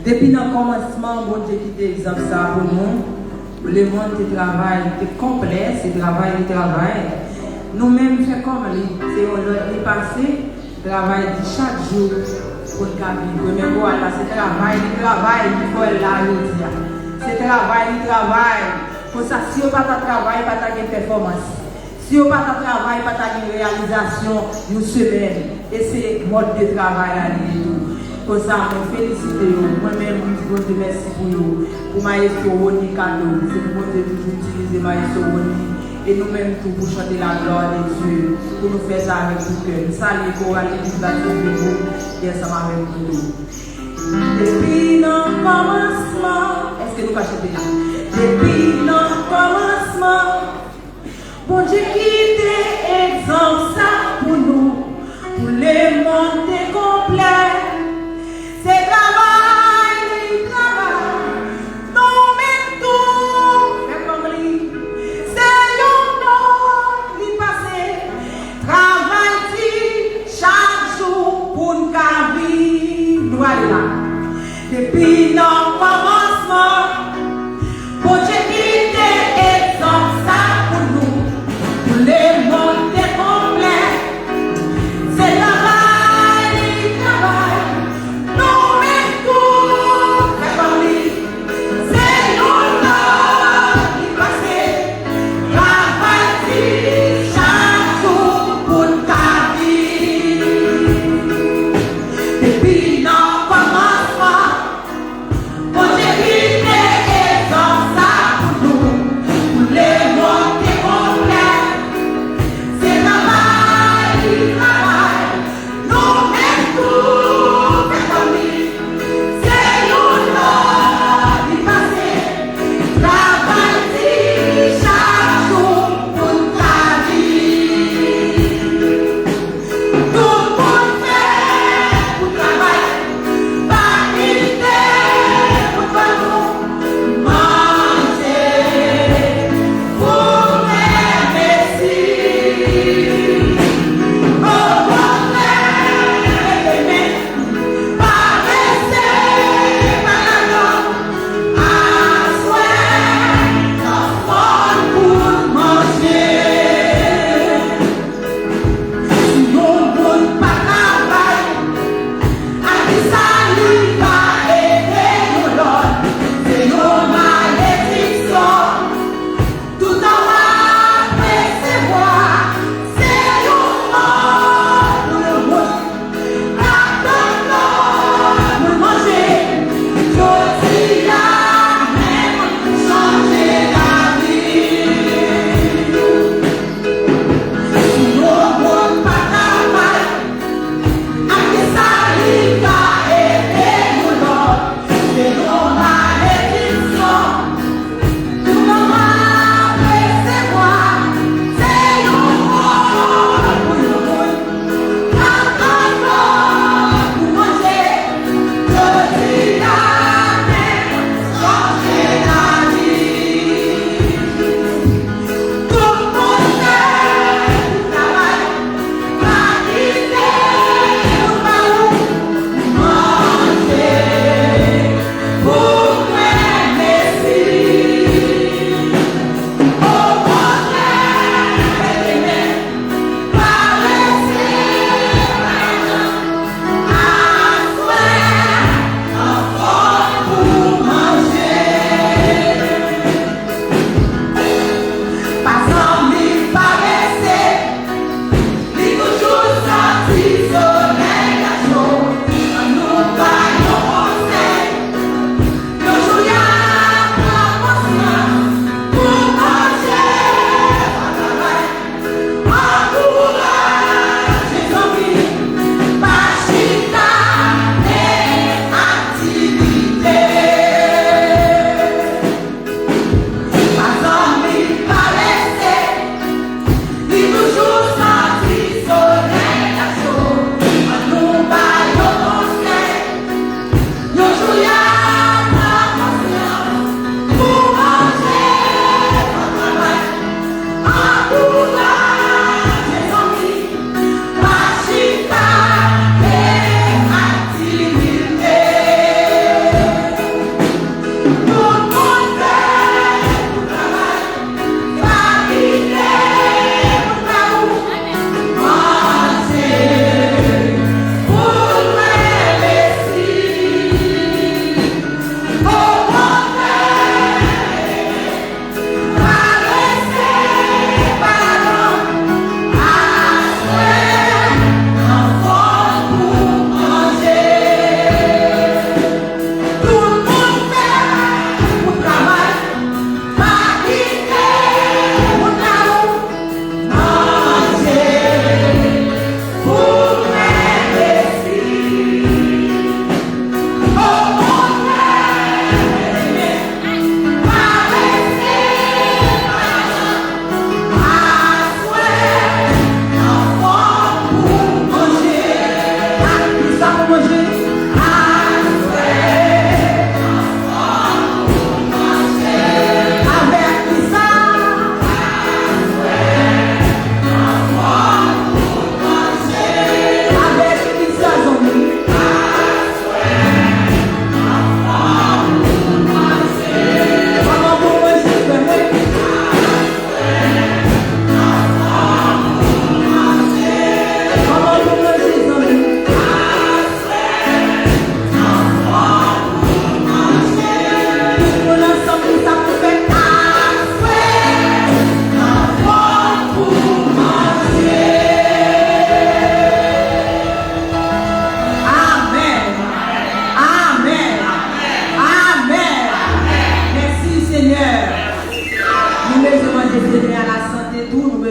S4: Depuis le commencement, bon Dieu qui exemple ça pour nous. Le monde de travail est complet, c'est travail. Nous-mêmes, faisons comme c'est on passé, travail chaque jour pour le vivre. Mais voilà, c'est travail il faut être là, c'est travail. Pour ça, si on n'a pas de travail, pas de performance. Si on n'a pas de travail, pas de réalisation, une semaine. Et c'est le mode de travail à tout. Pour ça, je félicite moi-même, je vous remercie pour Maestro Roni Kano. C'est pour vous utiliser Maestro Roni. Et nous-mêmes pour chanter la gloire de Dieu, pour nous faire ça avec tout cœur. Salut, chorale, l'église baptiste de vous, et ensemble avec vous. Depuis le commencement, est-ce que nous pouvons chanter là? Depuis le commencement, bon Dieu qui était exemple ça pour nous, pour les mondes complets. C'est travail, nous-mêmes tout, mais comme lui. Chaque jour pour nous vivre, voilà. Depuis le commencement, pour Dieu qui était exemple ça pour nous, pour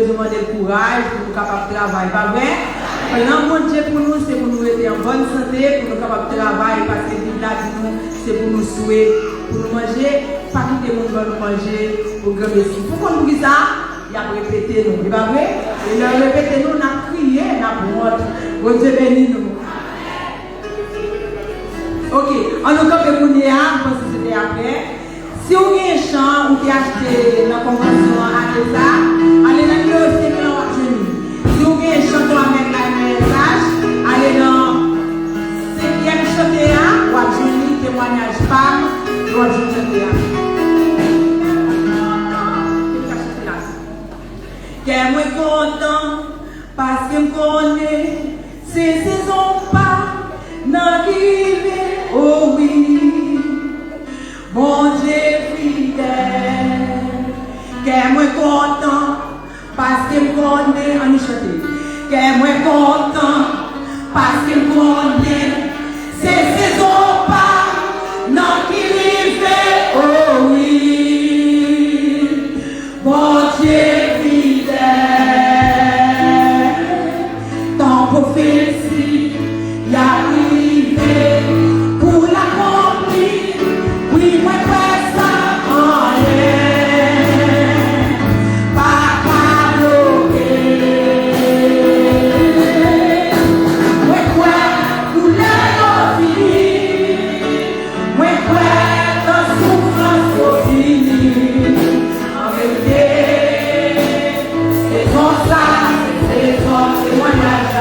S4: besoin de courage pour nous capables de travailler, pas vrai? Maintenant, mon Dieu pour nous, c'est pour nous être en bonne santé, pour nous capables de travailler, parce que Bible a dit nous, c'est pour nous souhaiter, pour nous manger, pas quitter le monde pour nous manger, pour grand merci. Pourquoi nous disons ça? Il a répété nous, c'est pas vrai? Il a répété nous, on a crié, on a honte. Bon Dieu bénit nous. Ok, on nous campe pour nous, parce que c'était après. Si vous avez un champ, vous pouvez acheter la convention à ça, allez dans le site de la Jeune. Si vous avez un champ pour mettre un message, allez dans 5e chantier, ou à Jeune, témoignage femme, ou à Jeune chantier. Qu'est-ce que je content parce que je connais ces saisons pas n'arrivent, oh oui. Mon Dieu fidèle, qu'est-moi content parce qu'il me connaît, on y chante. Qu'est-moi content parce qu'il me connaît, c'est saison pas, non qui rive, oh oui. Mon Dieu fidèle, ton prophétie y arrive pour l'accomplir. Oui, moi, ça en est, pas bloqué. Moi, quoi, vous l'avez fini. Moi, quoi, la souffrance est finie. En vérité, c'est comme ça, c'est ton témoignage.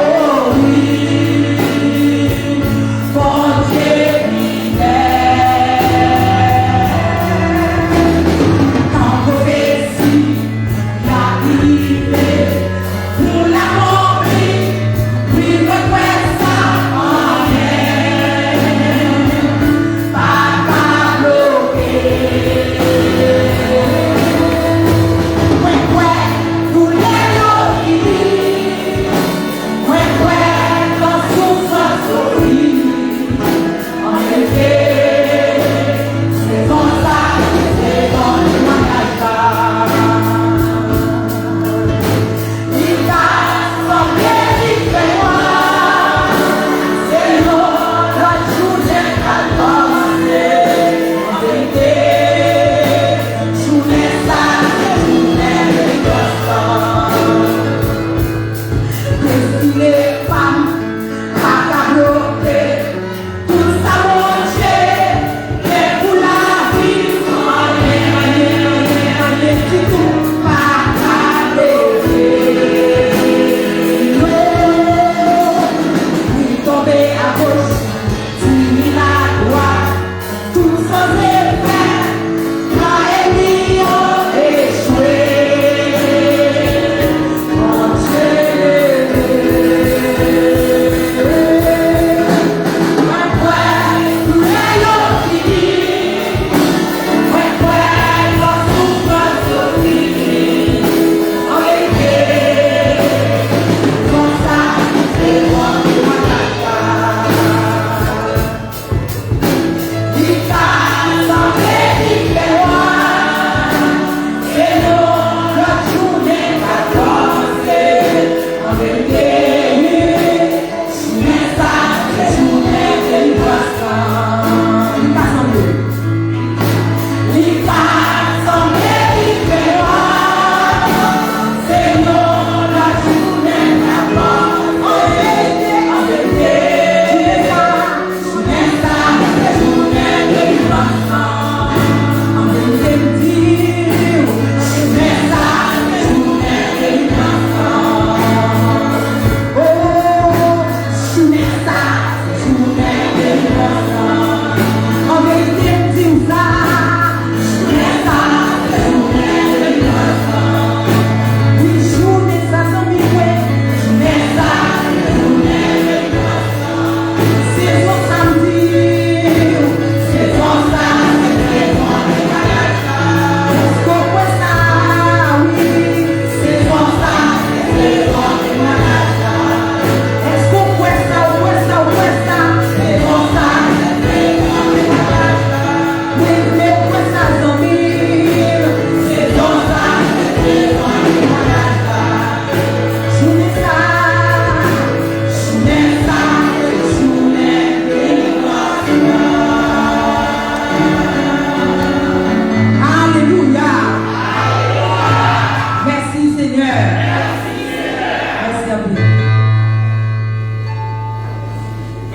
S5: Oh oui.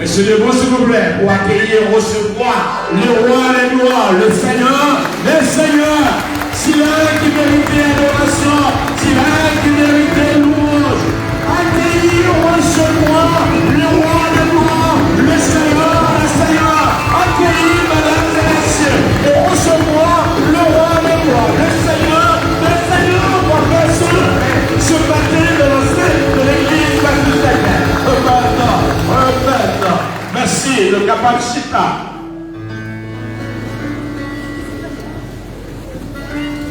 S1: Monsieur Debout, s'il vous plaît, pour accueillir, recevoir le roi des gloires, le Seigneur, s'il a un qui méritait adoration, s'il a un qui méritait louange, accueillir, recevoir le roi des gloires, le Seigneur, accueillir, mesdames et messieurs, et recevoir le roi des gloires, le Seigneur, pour faire ce matin de l'enceinte de l'église baptiste. Merci, le capacita.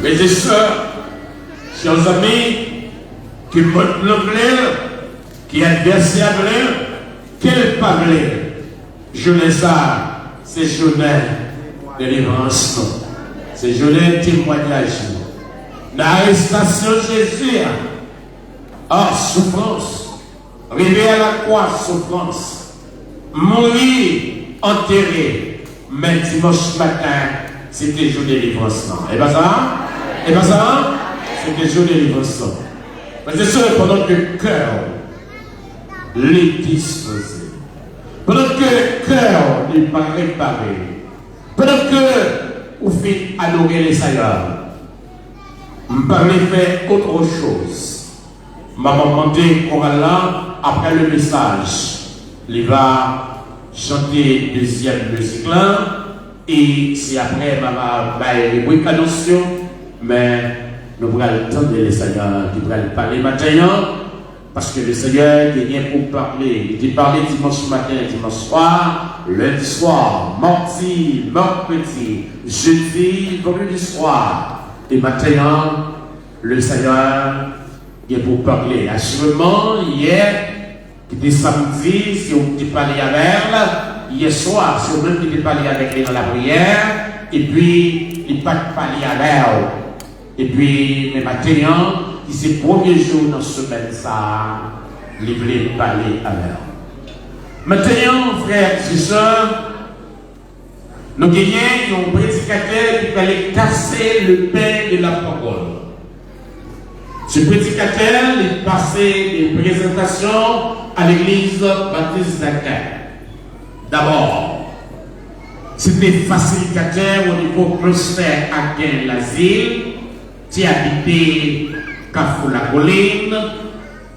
S1: Mes et sœurs, chers amis, qui montent l'anglais, qui adversaire quel parler, je les ai, c'est journée de délivrance, c'est journée de témoignage. L'arrestation de Jésus, souffrance, arriver à la croix, souffrance. Mourir, enterré, mais dimanche matin, c'était jour de délivrance. Et bien ça? C'était jour de délivrance. Mais c'est sûr, pendant que le cœur l'est disposé, pendant que le cœur n'est pas réparé, pendant que vous faites adorer les Seigneurs, vous parlez faire autre chose. Maman demandé chorale là, après le message. Il va chanter deuxième musique là, et c'est après ma précaution, mais nous allons attendre le Seigneur qui va parler maintenant, parce que le Seigneur qui vient pour parler. Il parler dimanche matin, dimanche soir, lundi soir, mardi, mercredi, jeudi, vendredi soir, et maintenant, le Seigneur vient pour parler. Assurément, hier, qui était samedi, si on peut parler avec elle, hier soir, si on même peut parler avec elle dans la prière, et puis il pas parler avec elle. Et puis, mais maintenant, qui c'est le premier jour dans ce semaine, ça, il voulait parler avec elle. Maintenant, frères et sœurs, nous gagnons un prédicateur qui allait casser le pain de la parole. Ce prédicateur est passé des présentations à l'église baptiste d'Aquin. D'abord, c'était facilitateur au niveau cluster Aquin l'asile, tu habitais Carrefour-la-Colline,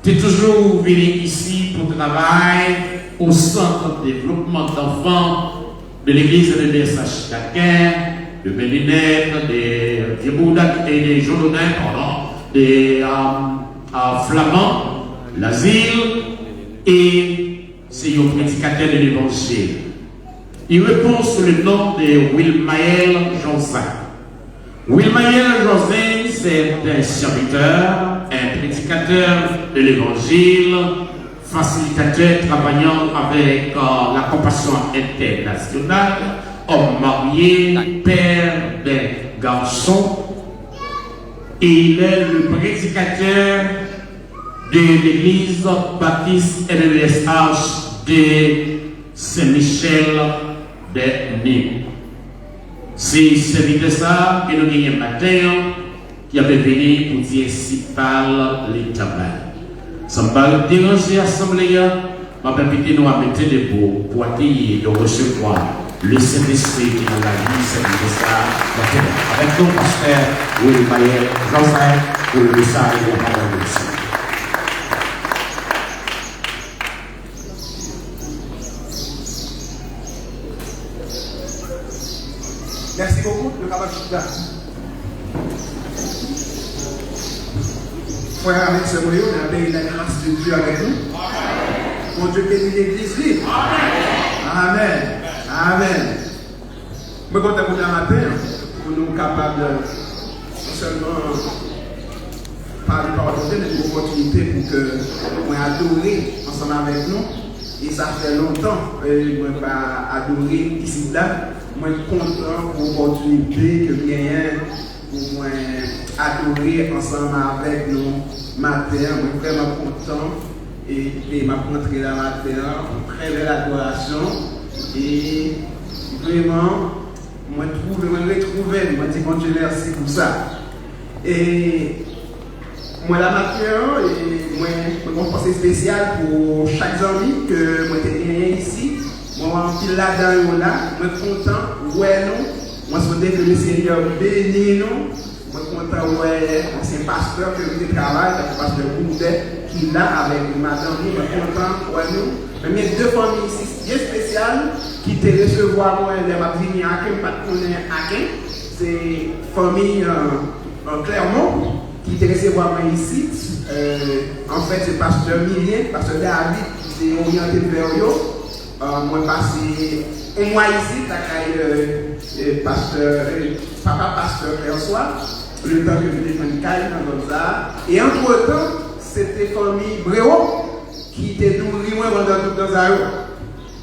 S1: tu es toujours venu ici pour travailler au centre de développement d'enfants de l'église de BSH d'Aquin, de Mélinette, des Vieux-Boudac et des Jolonins, des Flamands, l'asile, et c'est un prédicateur de l'évangile. Il répond sous le nom de Wilmaël Joseph. Wilmaël Joseph, c'est un serviteur, un prédicateur de l'évangile, facilitateur travaillant avec la compassion internationale, homme marié, père d'un garçon. Et il est le prédicateur de l'église baptiste LESH de Saint-Michel de Nîmes. C'est celui de ça que nous gagnons matin qui avait venu pour dire si parle l'Éternel. Sans pas déranger l'Assemblée, ma permettez nous à mettre debout pour accueillir et recevoir le Saint-Esprit qui dans la vie, c'est de ça, avec nos pasteurs, Wilmaël Joseph, pour le message de la parole de Dieu.
S5: Merci beaucoup, le Kabachita. Frère avec ce moyen, on a payé la grâce de Dieu avec nous. Mon Dieu bénit l'église libre. Amen. Amen. Je suis content pour la matin, pour nous capables non seulement parler par le mais une opportunité pour que nous adorer ensemble avec nous. Et ça fait longtemps que je n'ai pas adoré ici là. Je suis content pour l'opportunité que j'ai pour moi adorer ensemble avec nous matin. Je suis vraiment content et je suis rentré là matin, une très belle adoration. Et vraiment, je me retrouve, je dis bon Dieu merci pour ça. Et moi la matin, et moi je pense pensée spéciale pour chaque ami que moi j'ai gagné ici. Moi, en pile là-dedans, là, moi content, ouais, non. Moi, je souhaite que le Seigneur bénisse nous. Moi, content, ouais, c'est un pasteur que vous travaillez, c'est un pasteur Boudet qui est là avec madame, moi, content, ouais, nous. Mais il y a deux familles ici bien spéciales qui te recevoir moi, les mabini à Aken, pas de connaître Aken. C'est famille Clermont qui te recevoir moi ici. En fait, c'est pasteur Milien, pasteur David qui s'est orienté vers eux. Moi, passé un mois ici, papa pasteur François, le temps que je défends Caille dans ça. Et entre-temps, c'était famille Bréau qui était nourri moi pendant tout dans ça.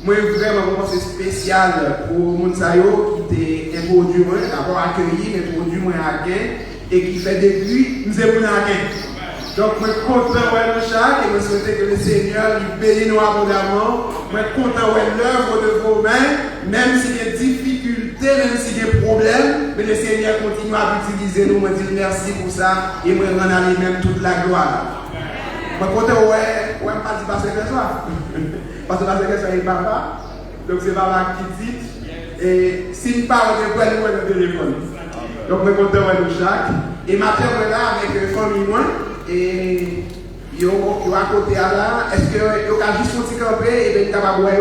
S5: Moi, vraiment, c'est spécial pour Mounsayo qui était introduit, d'abord accueilli, mais introduit moi à Gain et qui fait depuis nous sommes à Gain. Donc, je suis content de chaque et je souhaite que le Seigneur lui bénisse nous abondamment. Je suis content de l'œuvre de vos mains, même s'il y a des difficultés, même s'il y a des problèmes, mais le Seigneur continue à utiliser nous. Je dis merci pour ça et je rends à lui-même toute la gloire. Je suis content de ne pas dire passer que ça. Parce que passer que ça est papa. Donc, c'est papa qui dit. Et s'il parle de quoi, nous avons le téléphone. Donc, je suis content de chaque. Et ma terre est là avec la famille. Et yo à côté là, est-ce que yo a juste un petit campé et ben capable voir?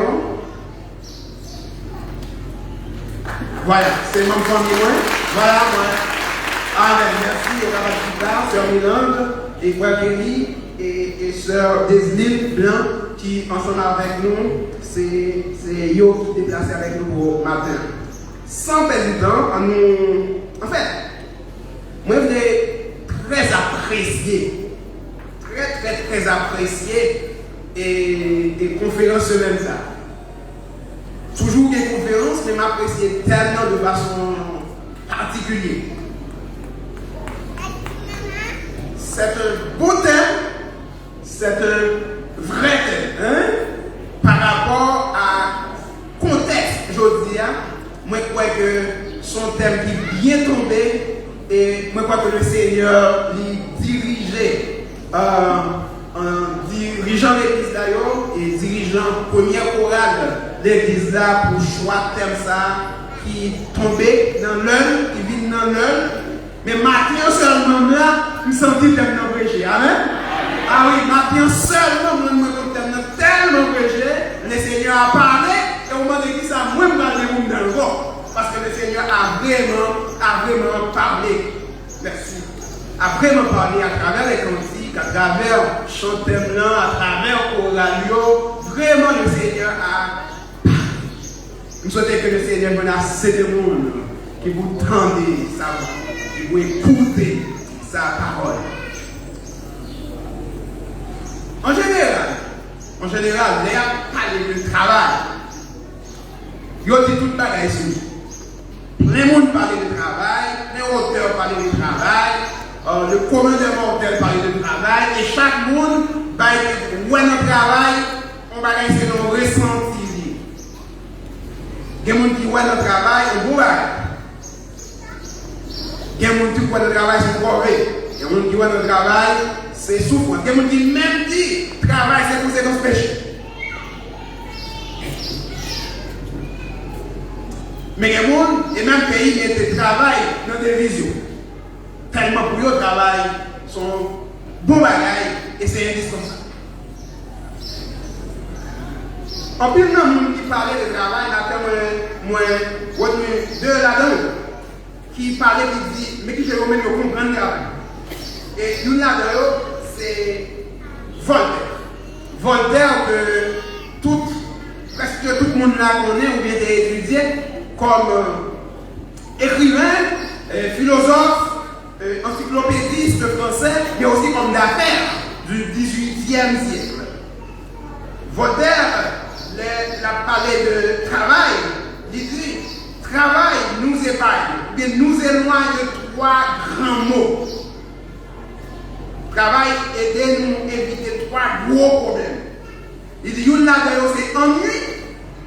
S5: Voilà, c'est mon famille. Voilà, moi. Amen. Merci au capable sœur Milande et frère Kelly et sœur Desline Blanc qui ensemble avec nous, c'est yo qui déplacé avec nous pour matin. Sans perdre du temps, en fait, moi je voulais très apprécié, très apprécié et des conférences semaine ça. Toujours des conférences, mais m'apprécier tellement de façon particulière. C'est un beau thème, c'est un vrai thème, hein? Par rapport à contexte, je dis, moi je crois que son thème qui est bien tombé. Et moi, je crois que le Seigneur lui dirigeait, dirigeant l'église d'ailleurs et dirigeant première chorale de l'église là pour choix thème ça qui tombait dans l'œil, qui vient dans l'œil. Mais maintenant seulement là, je me sentis thème dans le péché. Amen. Ah oui, maintenant seulement, moi, je me thème tellement péché, le Seigneur a parlé et au moment de dire ça, moi, je me parle dans le corps. Parce que le Seigneur a vraiment parlé. Merci. A vraiment parlé à travers les cantiques, à travers chanteurs, à travers Coralio. Vraiment, le Seigneur a parlé. Nous souhaitons que le Seigneur menace ce monde qui vous tendez sa voix, qui vous écoutez sa parole. En général, les gens parlent de travail. Ils ont dit tout le bagage sur nous. Les gens parlent de travail, les auteurs parlent de travail, le commandement mortel parle de travail, et chaque monde va être ouais dans le travail, on va essayer de ressentir. Il y a des gens qui voient dans le travail, on va. Il y a des gens qui voient dans le travail, c'est mauvais. Il y a des gens qui voient dans le travail, c'est souffrance. Il y a des gens qui même disent que le travail, c'est conséquence péché. Mais les gens, et même pays, ils travaillent dans des visions. Tellement pour eux, le travail sont bons bagailles et c'est indispensable. En plus, il y a des gens qui parlaient de travail, moi, de là-dedans, qui parlaient, qui disent, mais qui se remettent au comprendre le travail. Et nous là-dedans, c'est Voltaire. Voltaire, que presque tout le monde là connaît ou bien étudié comme écrivain, philosophe, encyclopédiste français, mais aussi comme d'affaires du XVIIIe siècle. Voltaire a parlé de travail. Il dit travail nous épargne, mais nous éloigne de trois grands mots. Travail aide nous à éviter trois gros problèmes. Il dit une là c'est ennui,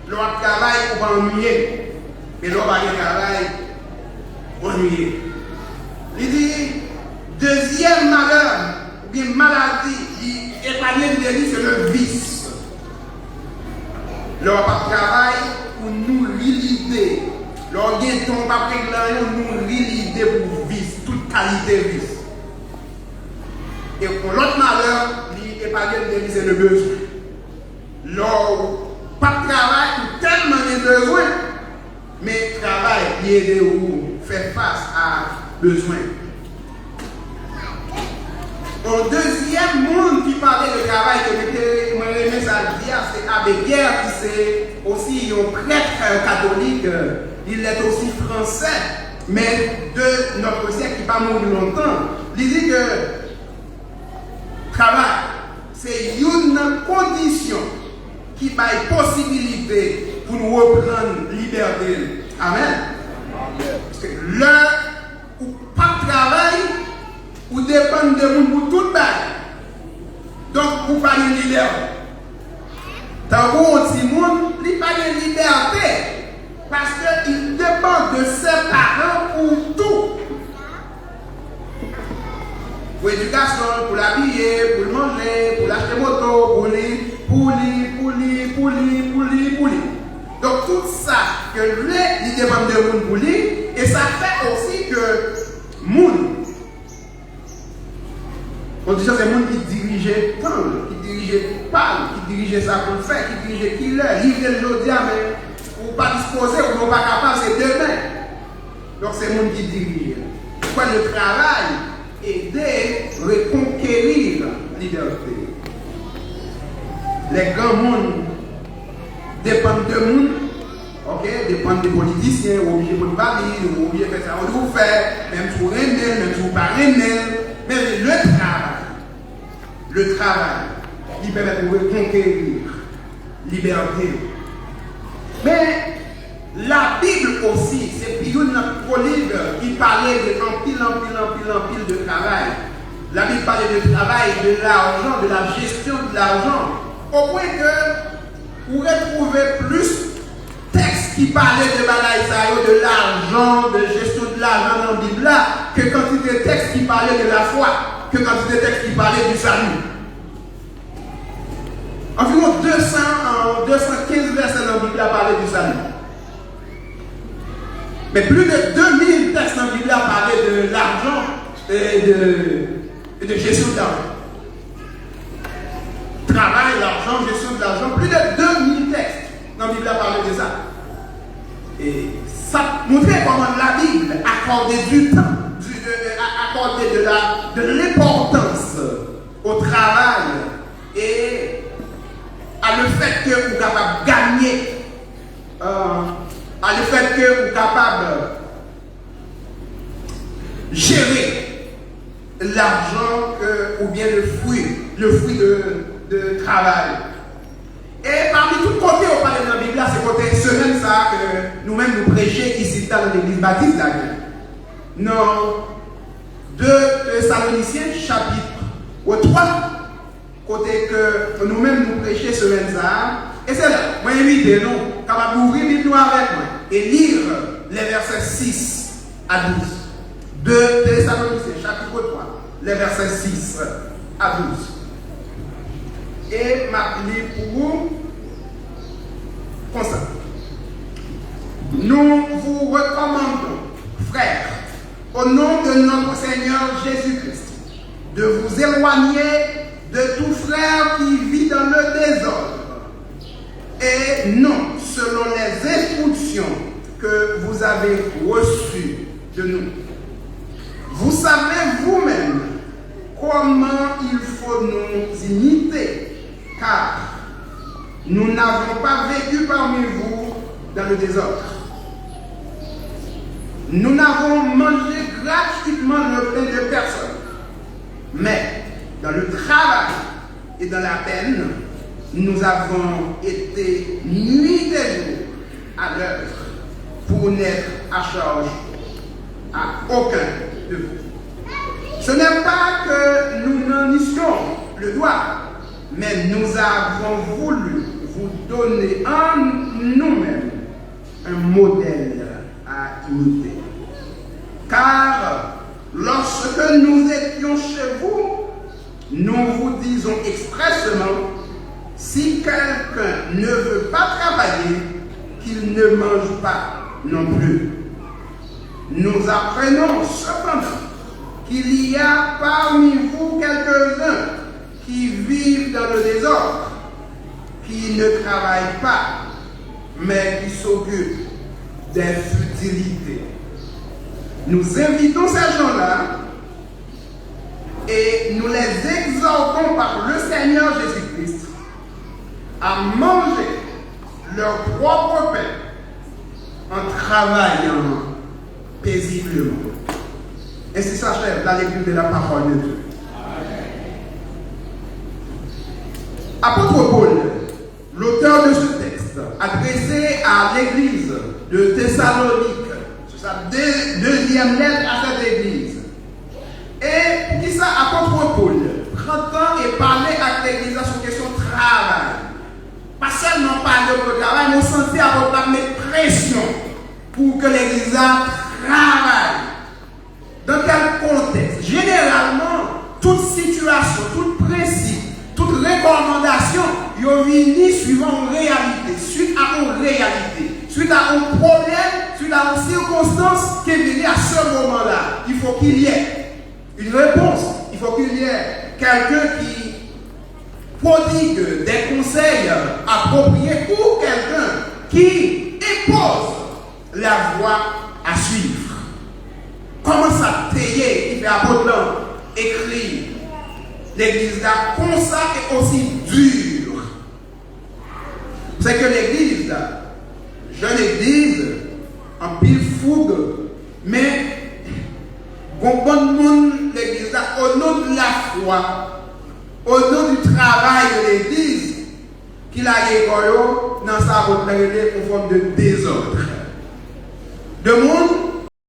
S5: l'autre travail pour pas ennuyer. Et l'homme a un travail ennuyé. Il dit, deuxième malheur, ou bien maladie, épargner de l'église, c'est le vice. Leur pas de travail pour nous l'idée. Leur gain ton pas préglant, nous l'idée pour vice, toute qualité vice. Et pour l'autre malheur, l'épargner de l'église, c'est le besoin. Leur pas de travail pour tellement de besoins, mais travail qui aide ou faire face à besoin. Au deuxième monde qui parlait de travail, que moi aimé ça dire, c'est Abbé Guerre, qui c'est aussi un prêtre catholique, il est aussi français, mais de notre siècle qui n'a pas mouru longtemps. Il dit que travail, c'est une condition qui a une possibilité pour nous reprendre liberté. Amen. Parce que là où pas de travail, ou dépend de vous pour tout le bail. Donc, vous pas de liberté. Tant que petit monde, il pas de liberté. Parce qu'il dépend de ses parents pour tout. Pour l'éducation, pour l'habiller, pour le manger, pour l'acheter moto, pour lui. Donc, tout ça, que lui, il dépend de vous pour lui. Et ça fait aussi que monde. On dit que c'est le monde qui dirigeait tant, qui dirigeait pas, qui dirigeait ça pour le faire, qui dirigeait qui l'est, livrer le jour, mais ou pas disposé, ou non pas capable, c'est demain. Donc c'est le monde qui dirige. Pourquoi le travail aider à reconquérir la liberté. Les grands mondes dépendent de monde, ok, dépendent des politiciens, ou obligés de valider, ou obligés de faire ça, ou de faire, même si vous renaissez, même si vous ne pas renaissez. Mais le travail, il permet de reconquérir liberté. Mais la Bible aussi, c'est une livre qui parlait de pile de travail. La Bible parlait de travail, de l'argent, de la gestion de l'argent. Au point que vous retrouvez plus de textes qui parlaient de bagaille, de l'argent, de gestion de l'argent dans la Bible là, que quantité de textes qui parlaient de la foi, que quantité de textes qui parlaient du salut. Environ 215 versets dans la Bible a parlé du salut. Mais plus de 2000 textes dans la Bible a parlé de l'argent et de gestion de l'argent. Travail, l'argent, gestion de l'argent, plus de 2000 textes dans la Bible a parlé de ça. Et ça montrait comment la Bible accordait du temps, accordait de l'importance au travail et à le fait que vous êtes capable de gagner, à le fait que vous êtes capable de gérer l'argent ou bien le fruit de travail. Et parmi tous côtés, on parle dans la Bible, c'est côté semaine ça que nous-mêmes nous prêchons ici dans l'église baptiste là. Non, 2 Thessaloniciens chapitre 3, côté que nous-mêmes nous prêchons semaine ça. Et c'est là, moi invite nous, capable d'ouvrir Bible avec moi et lire les versets 6 à 12. 2 Thessaloniciens chapitre 3, les versets 6 à 12. Et m'appeler pour vous comme ça. Nous vous recommandons, frères, au nom de notre Seigneur Jésus-Christ, de vous éloigner de tout frère qui vit dans le désordre et non selon les instructions que vous avez reçues de nous. Vous savez vous-même comment il faut nous imiter, car nous n'avons pas vécu parmi vous dans le désordre. Nous n'avons mangé gratuitement le pain de personne, mais dans le travail et dans la peine, nous avons été nuit et jour à l'œuvre pour n'être à charge à aucun de vous. Ce n'est pas que nous n'en eussions le doigt, mais nous avons voulu vous donner en nous-mêmes un modèle à imiter. Car lorsque nous étions chez vous, nous vous disions disons expressement, si quelqu'un ne veut pas travailler, qu'il ne mange pas non plus. Nous apprenons cependant qu'il y a parmi vous quelques-uns qui vivent dans le désordre, qui ne travaillent pas, mais qui s'occupent des futilités. Nous invitons ces gens-là et nous les exhortons par le Seigneur Jésus-Christ à manger leur propre pain en travaillant paisiblement. Et c'est ça, chef, la lecture de la parole de Dieu. Apôtre Paul, l'auteur de ce texte, adressé à l'église de Thessalonique, c'est sa deuxième lettre à cette église. Et pour qui ça, apôtre Paul prend temps et parler à l'église sur question de travail. Pas seulement parler de travail, mais sentir à votre mettre pression pour que l'église travaille. Dans quel contexte? Généralement, toute situation, tout principe, toute recommandation, il y a suivant une réalité, suite à une réalité, suite à un problème, suite à une circonstance qui est venue à ce moment-là. Il faut qu'il y ait une réponse. Il faut qu'il y ait quelqu'un qui prodigue des conseils appropriés ou quelqu'un qui impose la voie à suivre. Comment ça tailler, il fait apôtre écrit l'église là, comme ça est aussi dur. C'est que l'église, jeune église, en pile fougue, mais bon monde l'église là, au nom de la foi, au nom du travail de l'église, qu'il a école dans sa retraite en forme de désordre.